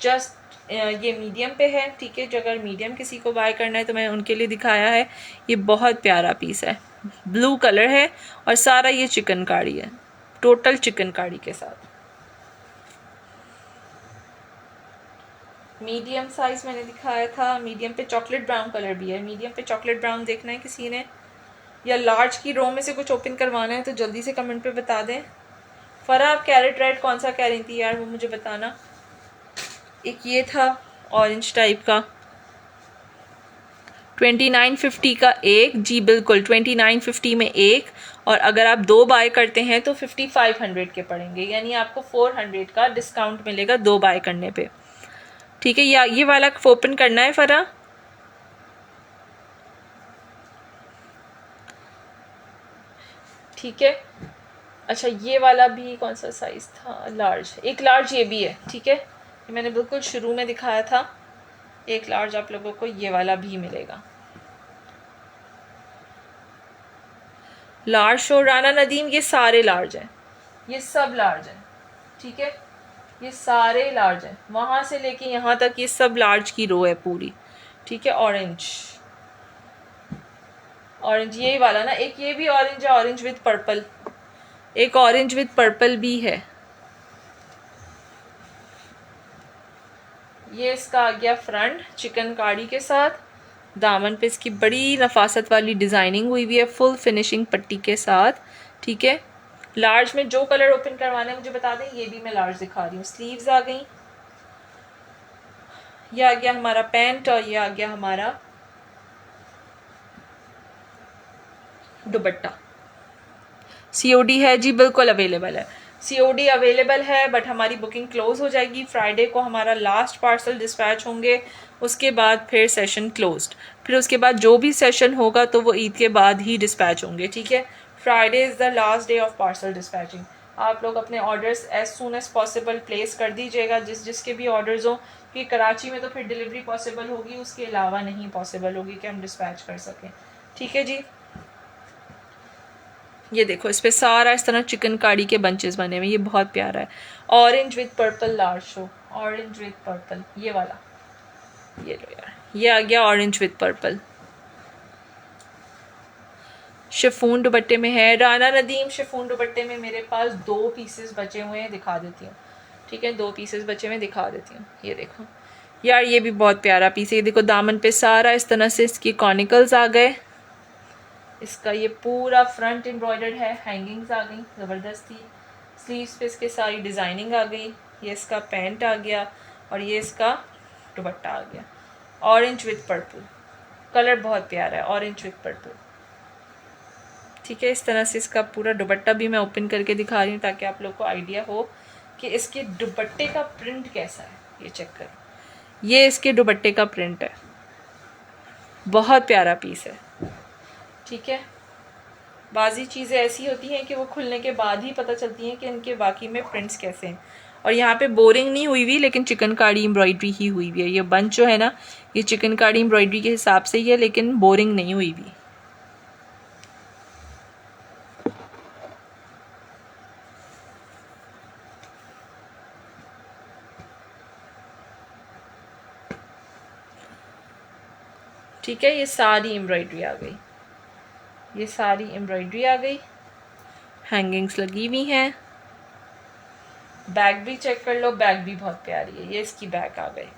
जस्ट ये मीडियम पे है, ठीक है। जो अगर मीडियम किसी को बाय करना है तो मैंने उनके लिए दिखाया है। ये बहुत प्यारा पीस है, ब्लू कलर है, और सारा ये चिकन कारी है, टोटल चिकन कारी के साथ। मीडियम साइज मैंने दिखाया था, मीडियम पे चॉकलेट ब्राउन कलर भी है, मीडियम पे चॉकलेट ब्राउन देखना है किसी ने, या लार्ज की रो में से कुछ ओपन करवाना है तो जल्दी से कमेंट पे बता दें। फरा आप कैरेट रेड कौन सा कह रही थी यार, वो मुझे बताना। एक ये था ऑरेंज टाइप का, 2950 का एक, जी बिल्कुल 2950 में एक, और अगर आप 2 बाय करते हैं तो 5500 के पड़ेंगे, यानी आपको 400 का डिस्काउंट मिलेगा 2 बाय करने पे। ठीक है, या ये वाला ओपन करना है फरा? ठीक है, अच्छा ये वाला भी कौन सा साइज था? लार्ज, एक लार्ज ये भी है। ठीक है, ये मैंने बिल्कुल शुरू में दिखाया था, एक लार्ज आप लोगों को ये वाला भी मिलेगा। लार्ज शो राना नदीम, ये सारे लार्ज हैं, ये सब लार्ज हैं। ठीक है, ये सारे लार्ज हैं, वहाँ से लेके यहाँ तक ये सब लार्ज की रो है पूरी। ठीक है, ऑरेंज, ऑरेंज यही वाला ना, एक ये भी ऑरेंज है, ऑरेंज विद पर्पल, एक ऑरेंज विद पर्पल भी है। ये इसका आ गया फ्रंट चिकनकारी के साथ, दामन पे इसकी बड़ी नफासत वाली डिज़ाइनिंग हुई हुई है फुल फिनिशिंग पट्टी के साथ। ठीक है, लार्ज में जो कलर ओपन करवाना है मुझे बता दें, ये भी मैं लार्ज दिखा रही हूँ। स्लीव्स आ गई, ये आ गया हमारा पैंट, और ये आ गया हमारा दुपट्टा। सीओडी है जी, बिल्कुल अवेलेबल है, सीओडी अवेलेबल है, बट हमारी बुकिंग क्लोज हो जाएगी फ्राइडे को, हमारा लास्ट पार्सल डिस्पैच होंगे, उसके बाद फिर सेशन क्लोज्ड, फिर उसके बाद जो भी सेशन होगा तो वो ईद के बाद ही डिस्पैच होंगे। ठीक है, Friday is the last day of parcel dispatching. आप लोग अपने orders as soon as possible place कर दीजिएगा, जिसके भी ऑर्डर्स हो, कि कराची में तो फिर डिलीवरी पॉसिबल होगी, उसके अलावा नहीं पॉसिबल होगी कि हम डिस्पैच कर सकें। ठीक है जी, ये देखो इस पे सारा इस तरह चिकनकारी के बंचेस बने हुए, ये बहुत प्यारा है। Orange with purple large show, orange with purple, ये वाला, ये लो यार, ये आ गया ऑरेंज विद पर्पल, शिफॉन दुपट्टे में है। राना नदीम, शिफॉन दुपट्टे में मेरे पास 2 पीसेस बचे हुए हैं, दिखा देती हूँ। ठीक है, 2 पीसेस बचे हुए दिखा देती हूँ। ये देखो यार, ये भी बहुत प्यारा पीस है, ये देखो दामन पे सारा इस तरह से इसकी कॉनिकल्स आ गए, इसका ये पूरा फ्रंट एम्ब्रॉयडर्ड है, हैंगिंग्स आ गई ज़बरदस्ती, स्लीव्स पे इसके सारी डिज़ाइनिंग आ गई, ये इसका पैंट आ गया, और ये इसका दुपट्टा आ गया, ऑरेंज विद पर्पल, कलर बहुत प्यारा है, ऑरेंज विद पर्पल। ठीक है, इस तरह से इसका पूरा दुपट्टा भी मैं ओपन करके दिखा रही हूँ ताकि आप लोग को आइडिया हो कि इसके दुपट्टे का प्रिंट कैसा है। ये चेक करो, ये इसके दुपट्टे का प्रिंट है, बहुत प्यारा पीस है। ठीक है, बाज़ी चीज़ें ऐसी होती हैं कि वो खुलने के बाद ही पता चलती हैं कि इनके बाकी में प्रिंट्स कैसे हैं। और यहाँ पे बोरिंग नहीं हुई हुई, लेकिन चिकनकारी एम्ब्रॉयडरी ही हुई हुई है। ये बंच जो है ना, ये चिकनकारी एम्ब्रॉयडरी के हिसाब से ही है, लेकिन बोरिंग नहीं हुई हुई। ठीक है, ये सारी एम्ब्रॉयडरी आ गई, ये सारी एम्ब्रॉयडरी आ गई, हैंगिंग्स लगी हुई हैं। बैग भी चेक कर लो, बैग भी बहुत प्यारी है, ये इसकी बैग आ गई,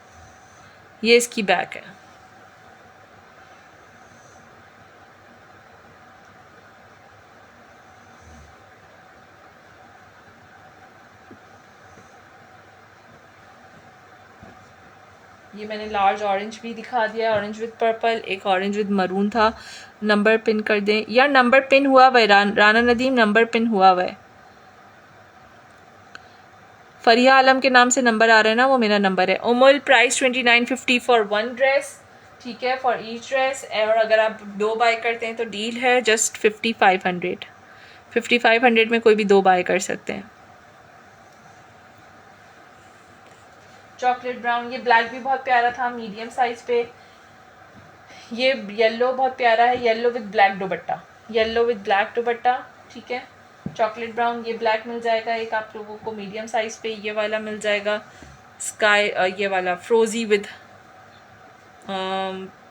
ये इसकी बैग है। ये मैंने लार्ज ऑरेंज भी दिखा दिया, ऑरेंज विद पर्पल, एक ऑरेंज विद मरून था। नंबर पिन कर दें यार, नंबर पिन हुआ हुआ है, राना नदीम नंबर पिन हुआ हुआ है। फरिया आलम के नाम से नंबर आ रहा है ना, वो मेरा नंबर है। उमुल, प्राइस 2950 फॉर 1 ड्रेस। ठीक है, फॉर ईच ड्रेस, और अगर आप 2 बाय करते हैं तो डील है जस्ट 5500, 5500 में कोई भी 2 बाय कर सकते हैं। चॉकलेट ब्राउन, ये ब्लैक भी बहुत प्यारा था, मीडियम साइज पे। ये येलो बहुत प्यारा है, yellow with black dupatta, yellow with black दुपट्टा। ठीक है, चॉकलेट ब्राउन, ये ब्लैक मिल जाएगा एक आप लोगों को मीडियम साइज पे। ये वाला मिल जाएगा स्काई, ये वाला फ्रोजी with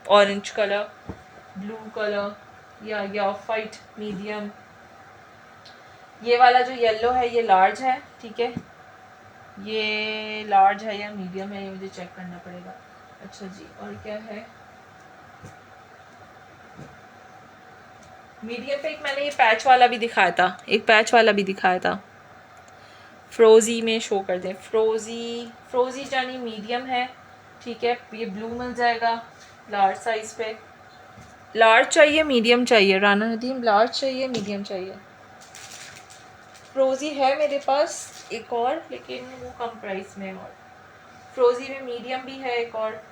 orange colour, blue colour, ये ऑफ वाइट मीडियम। ये वाला जो येलो है ये लार्ज है। ठीक है, ये लार्ज है या मीडियम है, ये मुझे चेक करना पड़ेगा। अच्छा जी, और क्या है मीडियम पे? एक मैंने ये पैच वाला भी दिखाया था, एक पैच वाला भी दिखाया था, फ्रोज़ी में शो कर दें, फ्रोज़ी जानी मीडियम है, ठीक है। ये ब्लू मिल जाएगा लार्ज साइज़ पे। लार्ज चाहिए मीडियम चाहिए राना नदीम? लार्ज चाहिए मीडियम चाहिए? फ्रोज़ी है मेरे पास एक और, लेकिन वो कम प्राइस में। और फ्रोज़ी में मीडियम भी है एक और।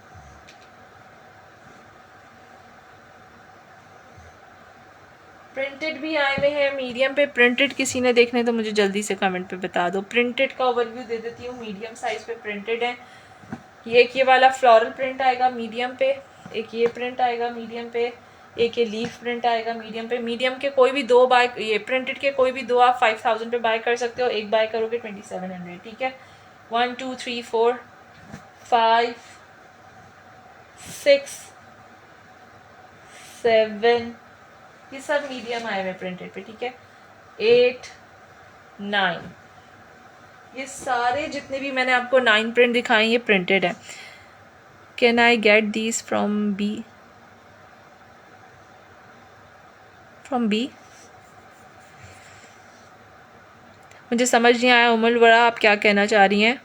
प्रिंटेड भी आए हुए हैं मीडियम पे। प्रिंटेड किसी ने देखने तो मुझे जल्दी से कमेंट पे बता दो। प्रिंटेड का ओवरव्यू दे देती हूँ। मीडियम साइज़ पे प्रिंटेड है। ये वाला फ्लोरल प्रिंट आएगा मीडियम पे, एक ये प्रिंट आएगा मीडियम पे, एक ये लीफ प्रिंट आएगा मीडियम पे। मीडियम के कोई भी दो बाय, ये प्रिंटेड के कोई भी दो आप 5000 पे बाय कर सकते हो। एक बाय करोगे 2700, ठीक है। 1 2 3 4 5 6 7, ये सब मीडियम आए हुए प्रिंटेड पे, ठीक है। 8 9, ये सारे जितने भी मैंने आपको 9 प्रिंट दिखाए ये प्रिंटेड है। Can I get these from B? From B मुझे समझ नहीं आया उमल बड़ा, आप क्या कहना चाह रही हैं?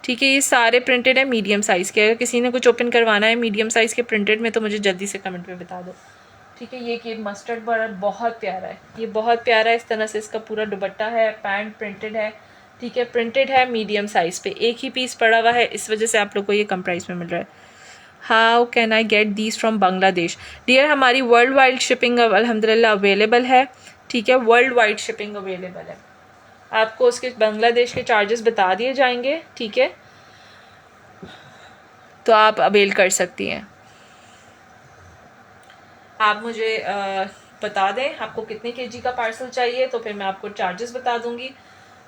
ठीक है, ये सारे प्रिंटेड है मीडियम साइज़ के। अगर किसी ने कुछ ओपन करवाना है मीडियम साइज़ के प्रिंटेड में तो मुझे जल्दी से कमेंट में बता दो, ठीक है। ये मस्टर्ड बड़ा बहुत प्यारा है, ये बहुत प्यारा है। इस तरह से इसका पूरा दुपट्टा है, पैंट प्रिंटेड है, ठीक है। प्रिंटेड है मीडियम साइज़ पे, एक ही पीस पड़ा हुआ है, इस वजह से आप लोग को ये कम प्राइस में मिल रहा है। How can I get these from Bangladesh? Dear, हमारी वर्ल्ड वाइड शिपिंग अल्हम्दुलिल्लाह अवेलेबल है, ठीक है। वर्ल्ड वाइड शिपिंग अवेलेबल है। आपको उसके बांग्लादेश के चार्जेस बता दिए जाएंगे, ठीक है, तो आप अवेल कर सकती हैं। आप मुझे बता दें आपको कितने केजी का पार्सल चाहिए, तो फिर मैं आपको चार्जेस बता दूंगी,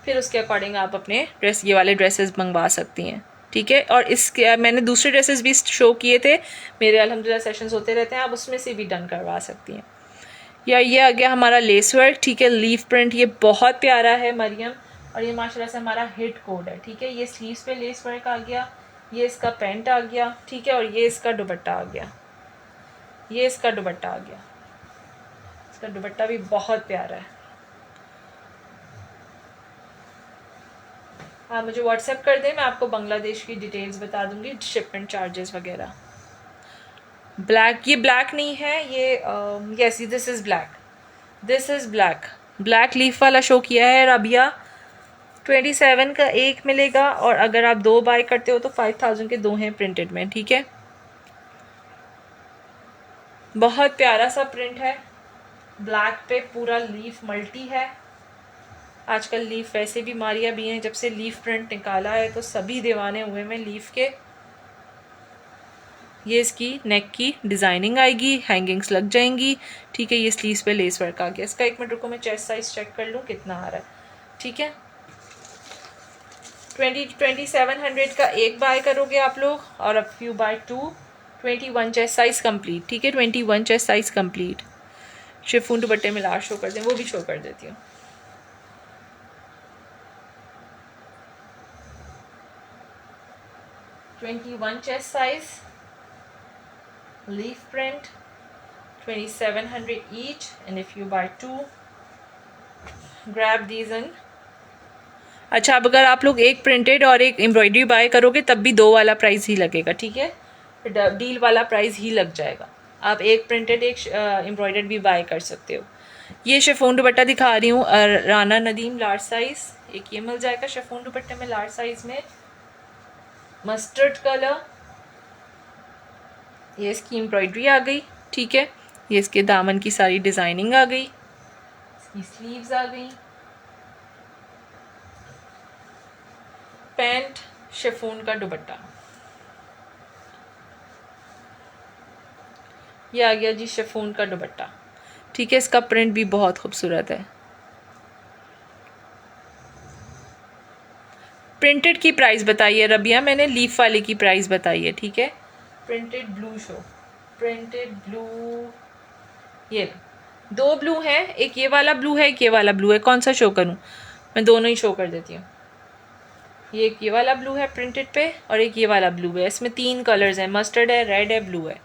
फिर उसके अकॉर्डिंग आप अपने ये वाले ड्रेसेस मंगवा सकती हैं, ठीक है। और इसके मैंने दूसरे ड्रेसेस भी शो किए थे, मेरे अल्हम्दुलिल्लाह सेशंस होते रहते हैं, आप उसमें से भी डन करवा सकती हैं। या ये आ गया हमारा लेस वर्क, ठीक है, लीफ प्रिंट, ये बहुत प्यारा है मरियम, और ये माशाल्लाह से हमारा हिट कोड है, ठीक है। ये स्लीव्स पे लेस वर्क आ गया, ये इसका पैंट आ गया, ठीक है, और ये इसका दुपट्टा आ गया, ये इसका दुपट्टा आ गया। इसका दुपट्टा भी बहुत प्यारा है। आप मुझे व्हाट्सएप कर दें, मैं आपको बांग्लादेश की डिटेल्स बता दूंगी, शिपमेंट चार्जेस वगैरह। ब्लैक, ये ब्लैक नहीं है, ये yes this is black, this is black. Black leaf वाला शो किया है रबिया। 27 का एक मिलेगा, और अगर आप दो बाय करते हो तो 5000 के दो हैं प्रिंटेड में, ठीक है। बहुत प्यारा सा प्रिंट है, ब्लैक पे पूरा लीफ मल्टी है। आजकल लीफ वैसे भी मारिया भी हैं, जब से लीफ प्रिंट निकाला है तो सभी दीवाने हुए में लीफ के। ये इसकी नेक की डिज़ाइनिंग आएगी, हैंगिंग्स लग जाएंगी, ठीक है। ये स्लीव्स पे लेस वर्क आ गया। इसका एक मिनट रुको, मैं चेस्ट साइज चेक कर लूँ कितना आ रहा है, ठीक है। 2700 का एक बाय करोगे आप लोग, और अब you buy 2, 21 chest size complete, ठीक है। 21 चेस्ट साइज कंप्लीट। शिफॉन दुपट्टे में लास्ट शो कर दें, वो भी शो कर देती हूँ। One chest size, leaf print, 2700 each, and if you buy 2, grab these in। अच्छा, अब अगर आप लोग एक प्रिंटेड और एक एम्ब्रॉयडरी बाय करोगे तब भी दो वाला प्राइस ही लगेगा, ठीक है, डील वाला प्राइस ही लग जाएगा। आप एक प्रिंटेड एक एम्ब्रॉयडर्ड भी बाय कर सकते हो। ये शिफॉन दुपट्टा दिखा रही हूँ राना नदीम, लार्ज साइज, एक ये मिल जाएगा शिफॉन दुपट्टे में लार्ज साइज में, मस्टर्ड कलर। ये इसकी एम्ब्रॉयडरी आ गई, ठीक है। ये इसके दामन की सारी डिज़ाइनिंग आ गई, इसकी स्लीव्स आ गई, पैंट, शिफॉन का दुपट्टा। ये आ गया जी शिफॉन का दुपट्टा, ठीक है। इसका प्रिंट भी बहुत खूबसूरत है। प्रिंटेड की प्राइस बताइए रबिया, मैंने लीफ वाले की प्राइस बताई है, ठीक है। Printed blue show, printed blue, ये दो ब्लू हैं, एक ये वाला ब्लू है, एक ये वाला ब्लू है। कौन सा शो करूं? मैं दोनों ही शो कर देती हूँ। ये एक ये वाला ब्लू है प्रिंटेड पे, और एक ये वाला ब्लू है। इसमें 3 कलर्स हैं, मस्टर्ड है, रेड है, ब्लू है।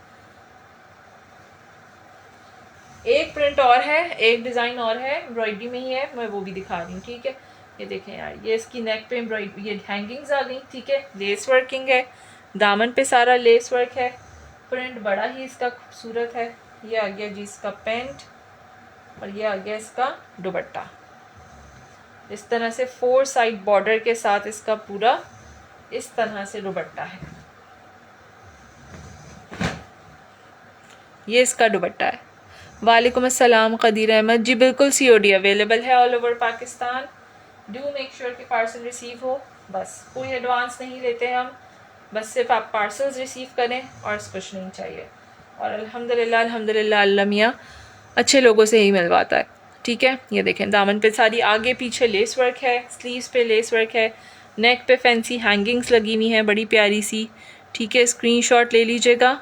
एक प्रिंट और है, एक डिज़ाइन और है, एम्ब्रॉयडरी में ही है, मैं वो भी दिखा रही हूँ। ठीक है, ये देखें यार, ये इसकी नेक पे एम्ब्रॉयडरी, ये हैंगिंग्स आ गई। ठीक है, लेस वर्किंग है, दामन पे सारा लेस वर्क है, प्रिंट बड़ा ही इसका खूबसूरत है। ये आ गया जी इसका पैंट, और ये आ गया इसका दुपट्टा। इस तरह से 4 साइड बॉर्डर के साथ इसका पूरा इस तरह से दुपट्टा है। ये इसका दुपट्टा है। वालेकुम अस्सलाम कदीर अहमद जी, बिल्कुल COD अवेलेबल है all over Pakistan. Do make sure कि पार्सल रिसीव हो, बस कोई एडवांस नहीं लेते हम, बस सिर्फ आप पार्सल्स रिसीव करें और कुछ नहीं चाहिए। और अल्हम्दुलिल्लाह अल्हम्दुलिल्लाह अल्लाह मियाँ अच्छे लोगों से ही मिलवाता है। ठीक है, ये देखें दामन पे सारी आगे पीछे लेस वर्क है, स्लीव्स पे लेस वर्क है, नेक पे फैंसी हैंगिंग्स लगी हुई हैं बड़ी प्यारी सी। ठीक है, स्क्रीनशॉट ले लीजिएगा।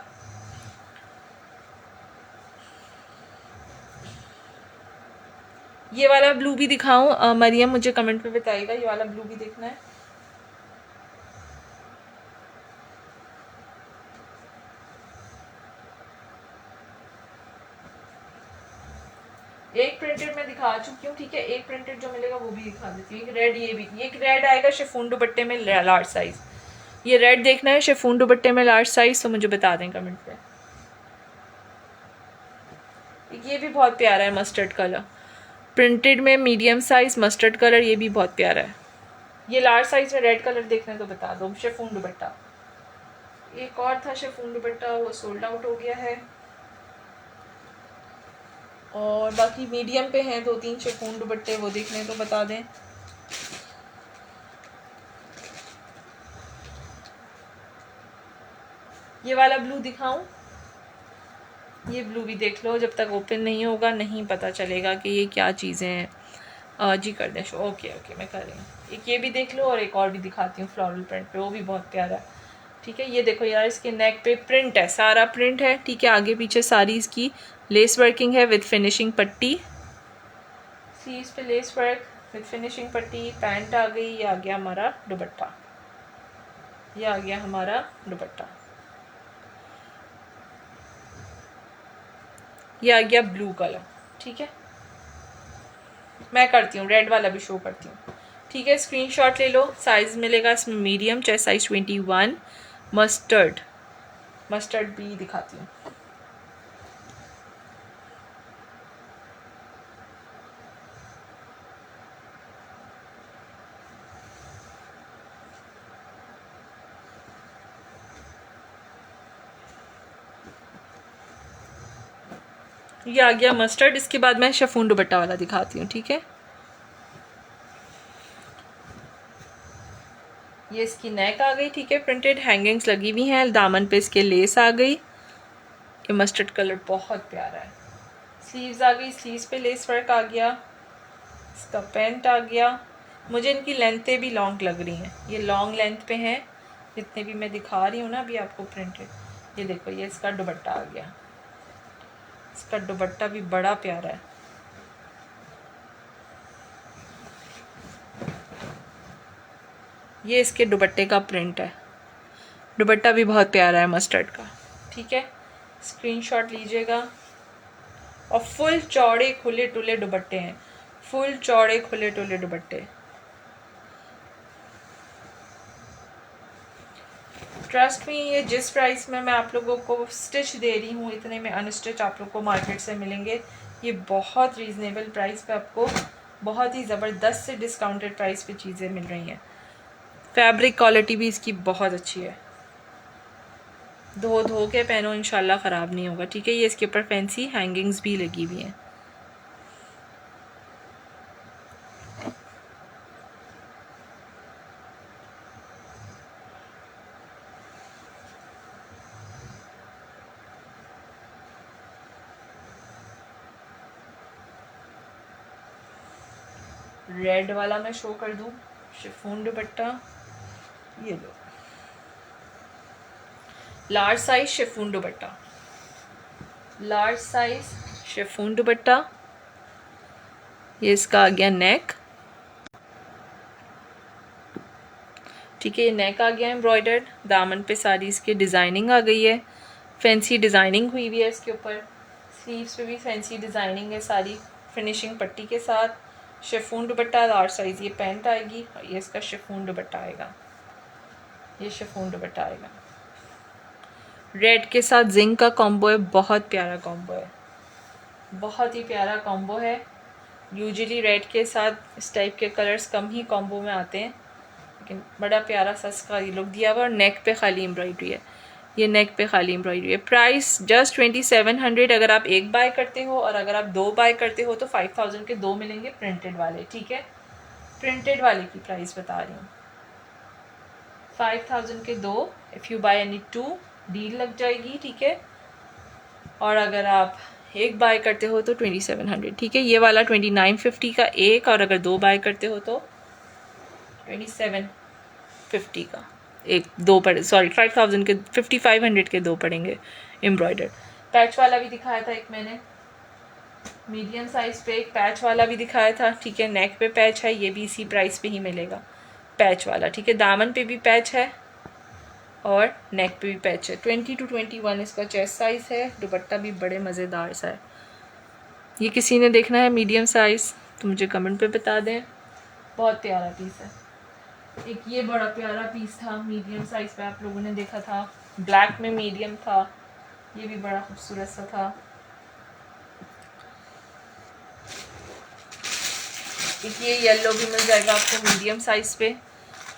ये वाला ब्लू भी दिखाऊं मरियम, मुझे कमेंट पे बताइएगा, ये वाला ब्लू भी देखना है। एक प्रिंटेड मैं दिखा चुकी हूँ। ठीक है, एक प्रिंटेड जो मिलेगा वो भी दिखा देती हूँ। एक रेड, ये भी एक रेड आएगा शिफॉन दुपट्टे में लार्ज साइज। ये रेड देखना है शिफॉन दुपट्टे में लार्ज साइज, तो मुझे बता दें कमेंट पे। ये भी बहुत प्यारा है, मस्टर्ड कलर प्रिंटेड में मीडियम साइज मस्टर्ड कलर, ये भी बहुत प्यारा है। ये लार्ज साइज में रेड कलर देखना है तो बता दो। शिफॉन दुपट्टा, एक और था शिफॉन दुपट्टा, वो सोल्ड आउट हो गया है। और बाकी मीडियम पे हैं 2-3 शिफॉन दुपट्टे, वो देखने तो बता दें। ये वाला ब्लू दिखाऊं? ये ब्लू भी देख लो, जब तक ओपन नहीं होगा नहीं पता चलेगा कि ये क्या चीज़ें हैं। जी कर दें शो, ओके ओके मैं कर रही हूँ। एक ये भी देख लो, और एक और भी दिखाती हूँ फ्लोरल प्रिंट पे, वो भी बहुत प्यारा है। ठीक है, ये देखो यार, इसके नेक पे प्रिंट है, सारा प्रिंट है। ठीक है, आगे पीछे सारी इसकी लेस वर्किंग है विद फिनिशिंग पट्टी, स्लीव्स पे लेस वर्क विद फिनिशिंग पट्टी। पैंट आ गई, ये आ गया हमारा दुपट्टा, ये आ गया हमारा दुपट्टा, ये आ गया ब्लू कलर। ठीक है, मैं करती हूँ रेड वाला भी शो करती हूँ। ठीक है, स्क्रीनशॉट ले लो। साइज़ मिलेगा इसमें मीडियम, चाहे साइज़ 21। मस्टर्ड, मस्टर्ड भी दिखाती हूँ। ये आ गया मस्टर्ड। इसके बाद मैं शिफॉन दुपट्टा वाला दिखाती हूँ। ठीक है, ये इसकी नेक आ गई। ठीक है, प्रिंटेड हैंगिंग्स लगी हुई हैं, दामन पे इसके लेस आ गई। ये मस्टर्ड कलर बहुत प्यारा है। स्लीव्स आ गई, स्लीव्स पे लेस वर्क आ गया। इसका पैंट आ गया। मुझे इनकी लेंथें भी लॉन्ग लग रही हैं, ये लॉन्ग लेंथ पे हैं जितने भी मैं दिखा रही हूँ ना अभी आपको प्रिंटेड। ये देखो, ये इसका दुपट्टा आ गया। इसका दुपट्टा भी बड़ा प्यारा है। ये इसके दुपट्टे का प्रिंट है, दुपट्टा भी बहुत प्यारा है मस्टर्ड का। ठीक है, स्क्रीनशॉट लीजिएगा। और फुल चौड़े खुले टुले दुपट्टे हैं, फुल चौड़े खुले टुले दुपट्टे। ट्रस्ट मी, ये जिस प्राइस में मैं आप लोगों को स्टिच दे रही हूँ, इतने में अनस्टिच आप लोग को मार्केट से मिलेंगे। ये बहुत रीज़नेबल प्राइस पे आपको बहुत ही ज़बरदस्त से डिस्काउंटेड प्राइस पे चीज़ें मिल रही हैं। फैब्रिक क्वालिटी भी इसकी बहुत अच्छी है, धो के पहनो इंशाल्लाह ख़राब नहीं होगा। ठीक है, ये इसके ऊपर फैंसी हैंगिंग्स भी लगी हुई हैं। रेड वाला मैं शो कर दूँ, शिफॉन दुपट्टा, ये लो large size chiffon dupatta, large size chiffon dupatta. ये इसका आ गया नेक। ठीक है, ये नेक आ गया एम्ब्रॉयडर्ड, दामन पे सारी इसकी डिज़ाइनिंग आ गई है, फैंसी डिज़ाइनिंग हुई हुई है इसके ऊपर। स्लीव्स पे भी फैंसी डिज़ाइनिंग है सारी, फिनिशिंग पट्टी के साथ। शिफॉन दुपट्टा, लार्ज साइज़ ये पैंट आएगी और ये इसका शिफॉन दुपट्टा आएगा। ये शिफॉन दुपट्टा आएगा। रेड के साथ जिंक का कॉम्बो है, बहुत प्यारा कॉम्बो है, बहुत ही प्यारा कॉम्बो है। यूजुअली रेड के साथ इस टाइप के कलर्स कम ही कॉम्बो में आते हैं, लेकिन बड़ा प्यारा सा इसका ये लुक दिया हुआ और नेक पे खाली एम्ब्रॉयडरी है। ये नेक पे खाली एम्ब्रॉयडरी है। प्राइस जस्ट 2700 अगर आप एक बाय करते हो, और अगर आप दो बाय करते हो तो 5000 के दो मिलेंगे प्रिंटेड वाले। ठीक है, प्रिंटेड वाले की प्राइस बता रही हूँ, 5000 के दो। If you by any two deal लग जाएगी। ठीक है, और अगर आप एक बाय करते हो तो 2700। ठीक है, ये वाला 2950 का एक, और अगर दो बाय करते हो तो 2750 का एक, दो पड़े, सॉरी 5000 के 5500 के दो पड़ेंगे एम्ब्रॉयडर्ड। पैच वाला भी दिखाया था एक मैंने, मीडियम साइज पे एक पैच वाला भी दिखाया था। ठीक है, नेक पे पैच है, ये भी इसी प्राइस पे ही मिलेगा पैच वाला। ठीक है, दामन पे भी पैच है और नेक पे भी पैच है। 20 to 21 इसका चेस्ट साइज है। दुपट्टा भी बड़े मज़ेदार सा है। ये किसी ने देखना है मीडियम साइज़ तो मुझे कमेंट पे बता दें। बहुत प्यारा पीस है। एक ये बड़ा प्यारा पीस था मीडियम साइज पे, आप लोगों ने देखा था, ब्लैक में मीडियम था, ये भी बड़ा खूबसूरत सा था। एक ये येलो भी मिल जाएगा आपको मीडियम साइज पे,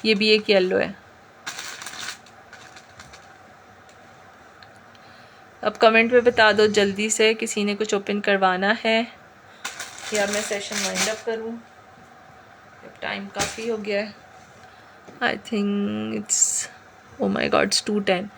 ये भी एक येलो है। अब कमेंट पे बता दो जल्दी से, किसी ने कुछ ओपन करवाना है या मैं सेशन वाइंड अप करूँ? अब टाइम काफ़ी हो गया है। I think it's, oh my God, it's 2:10।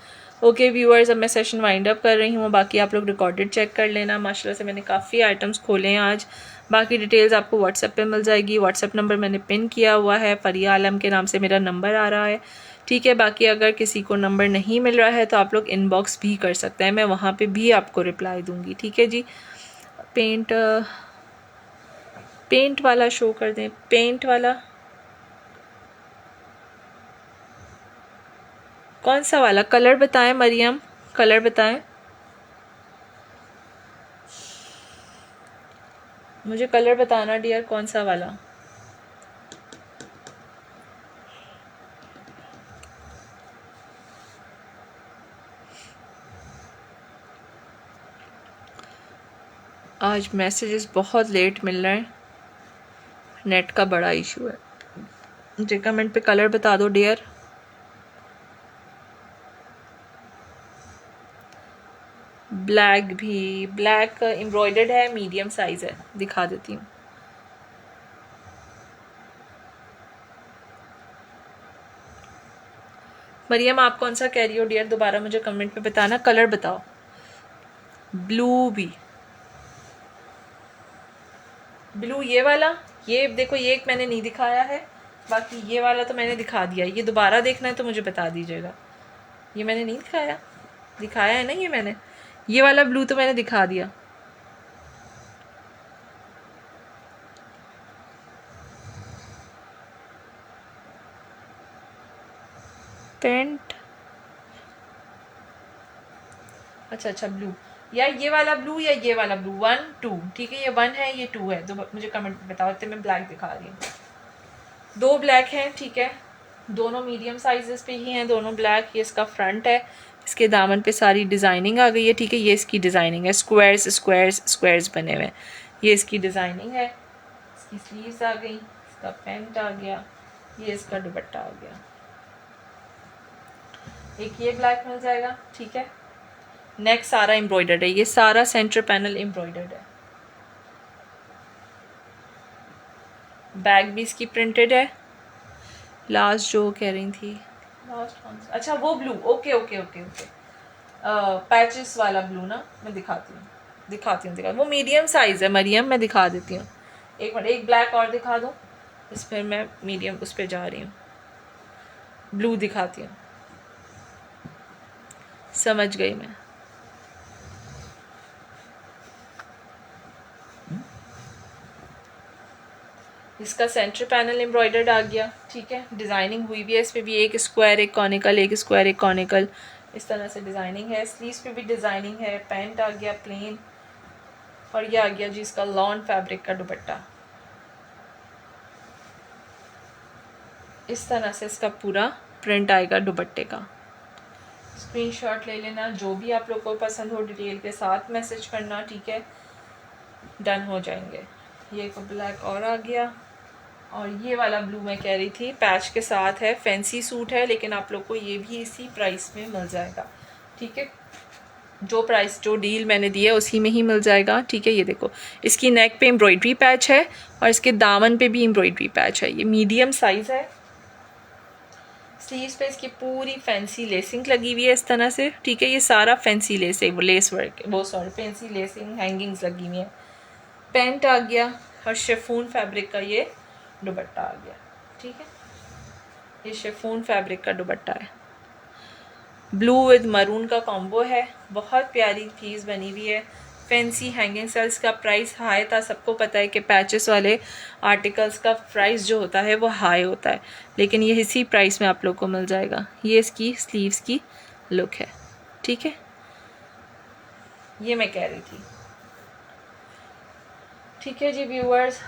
Okay viewers, अब मैं सेशन वाइंड अप कर रही हूँ। बाकी आप लोग रिकॉर्डेड चेक कर लेना। माशाल्लाह से मैंने काफ़ी आइटम्स खोले हैं आज। बाकी डिटेल्स आपको व्हाट्सएप पे मिल जाएगी। व्हाट्सएप नंबर मैंने पिन किया हुआ है, फरिया आलम के नाम से मेरा नंबर आ रहा है। ठीक है, बाकी अगर किसी को नंबर नहीं मिल रहा है तो आप लोग इनबॉक्स भी कर सकते हैं, मैं वहाँ पे भी आपको रिप्लाई दूँगी। ठीक है जी। पेंट वाला शो कर दें, पेंट वाला कौन सा वाला? कलर बताएं मरियम, कलर बताएं मुझे, कलर बताना डियर, कौन सा वाला? आज मैसेजेस बहुत लेट मिल रहे हैं, नेट का बड़ा इशू है। मुझे कमेंट पे कलर बता दो डियर। ब्लैक भी, ब्लैक एम्ब्रॉयडर्ड है, मीडियम साइज है, दिखा देती हूँ। मरियम आप कौन सा कह रही हो डियर, दोबारा मुझे कमेंट पे बताना। कलर बताओ। ब्लू भी, ब्लू ये वाला, ये देखो, ये एक मैंने नहीं दिखाया है, बाकी ये वाला तो मैंने दिखा दिया। ये दोबारा देखना है तो मुझे बता दीजिएगा। ये मैंने नहीं दिखाया, दिखाया है ना ये मैंने, ये वाला ब्लू तो मैंने दिखा दिया। पेंट, अच्छा ब्लू, या ये वाला ब्लू या ये वाला ब्लू, 1 2। ठीक है, ये 1 है, ये 2 है। तो मुझे कमेंट में बताओ। मैं ब्लैक दिखा रही हूँ, दो ब्लैक हैं। ठीक है, दोनों मीडियम साइजेस पे ही हैं, दोनों ब्लैक। ये इसका फ्रंट है, इसके दामन पे सारी डिज़ाइनिंग आ गई है। ठीक है, ये इसकी डिज़ाइनिंग है, स्क्वायर्स स्क्वायर्स स्क्वायर्स बने हुए हैं। ये इसकी डिज़ाइनिंग है, इसकी स्लीव्स आ गई, इसका पैंट आ गया, ये इसका दुपट्टा आ गया। एक ये ब्लैक मिल जाएगा। ठीक है, नेक सारा एम्ब्रॉयडर्ड है, ये सारा सेंटर पैनल एम्ब्रॉयडर्ड है। बैक भी इसकी प्रिंटेड है। लास्ट जो कह रही थी, लास्ट कौन सा? अच्छा वो blue, okay okay okay okay, patches वाला ब्लू ना, मैं दिखाती हूँ। वो मीडियम साइज़ है मरियम, मैं दिखा देती हूँ। एक मिनट, एक ब्लैक और दिखा दूँ, इस पर मैं मीडियम उस पर जा रही हूँ, ब्लू दिखाती हूँ। समझ गई मैं। इसका सेंटर पैनल एम्ब्रॉयडर्ड आ गया। ठीक है, डिज़ाइनिंग हुई भी है इस पर भी, एक स्क्वायर एक कॉनिकल, एक स्क्वायर एक कॉनिकल, इस तरह से डिज़ाइनिंग है। स्लीव्स पे भी डिज़ाइनिंग है। पैंट आ गया प्लेन, और ये आ गया जी इसका लॉन फैब्रिक का दुपट्टा। इस तरह से इसका पूरा प्रिंट आएगा दुपट्टे का। स्क्रीनशॉट ले लेना, जो भी आप लोग को पसंद हो डिटेल के साथ मैसेज करना, ठीक है, डन हो जाएंगे। ये एक ब्लैक और आ गया, और ये वाला ब्लू मैं कह रही थी पैच के साथ है, फैंसी सूट है, लेकिन आप लोग को ये भी इसी प्राइस में मिल जाएगा, ठीक है। जो प्राइस जो डील मैंने दिया उसी में ही मिल जाएगा, ठीक है। ये देखो इसकी नेक पे एम्ब्रॉयडरी पैच है और इसके दामन पे भी एम्ब्रॉयडरी पैच है। ये मीडियम साइज़ है। स्लीव्स पे इसकी पूरी फैंसी लेसिंग लगी हुई है इस तरह से, ठीक है। ये सारा फैंसी लेस वर्क, वो सॉरी फैंसी लेसिंग हैंगिंग्स लगी हुई है। पैंट आ गया और शिफॉन फैब्रिक का ये दुपट्टा आ गया, ठीक है। ये शिफॉन फैब्रिक का दुपट्टा है, ब्लू विद मरून का कॉम्बो है, बहुत प्यारी चीज़ बनी हुई है। फैंसी हैंगिंग सेल्स का प्राइस हाई था, सबको पता है कि पैचेस वाले आर्टिकल्स का प्राइस जो होता है वो हाई होता है, लेकिन ये इसी प्राइस में आप लोग को मिल जाएगा। ये इसकी स्लीव्स की लुक है, ठीक है। ये मैं कह रही थी, ठीक है जी व्यूअर्स।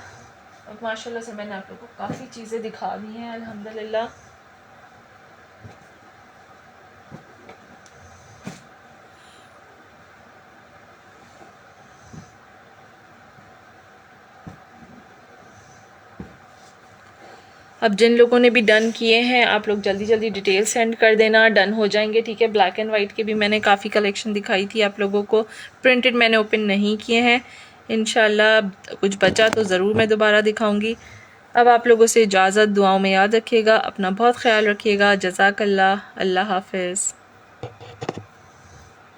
अब माशाल्लाह से मैंने आप लोग को काफ़ी चीज़ें दिखा दी हैं अल्हम्दुलिल्लाह। अब जिन लोगों ने भी डन किए हैं आप लोग जल्दी जल्दी डिटेल सेंड कर देना, डन हो जाएंगे, ठीक है। ब्लैक एंड वाइट के भी मैंने काफ़ी कलेक्शन दिखाई थी आप लोगों को, प्रिंटेड मैंने ओपन नहीं किए हैं। इंशाल्लाह कुछ बचा तो ज़रूर मैं दोबारा दिखाऊंगी। अब आप लोगों से इजाज़त, दुआओं में याद रखिएगा, अपना बहुत ख्याल रखिएगा। जज़ाकल्लाह, अल्लाह हाफ़िज़।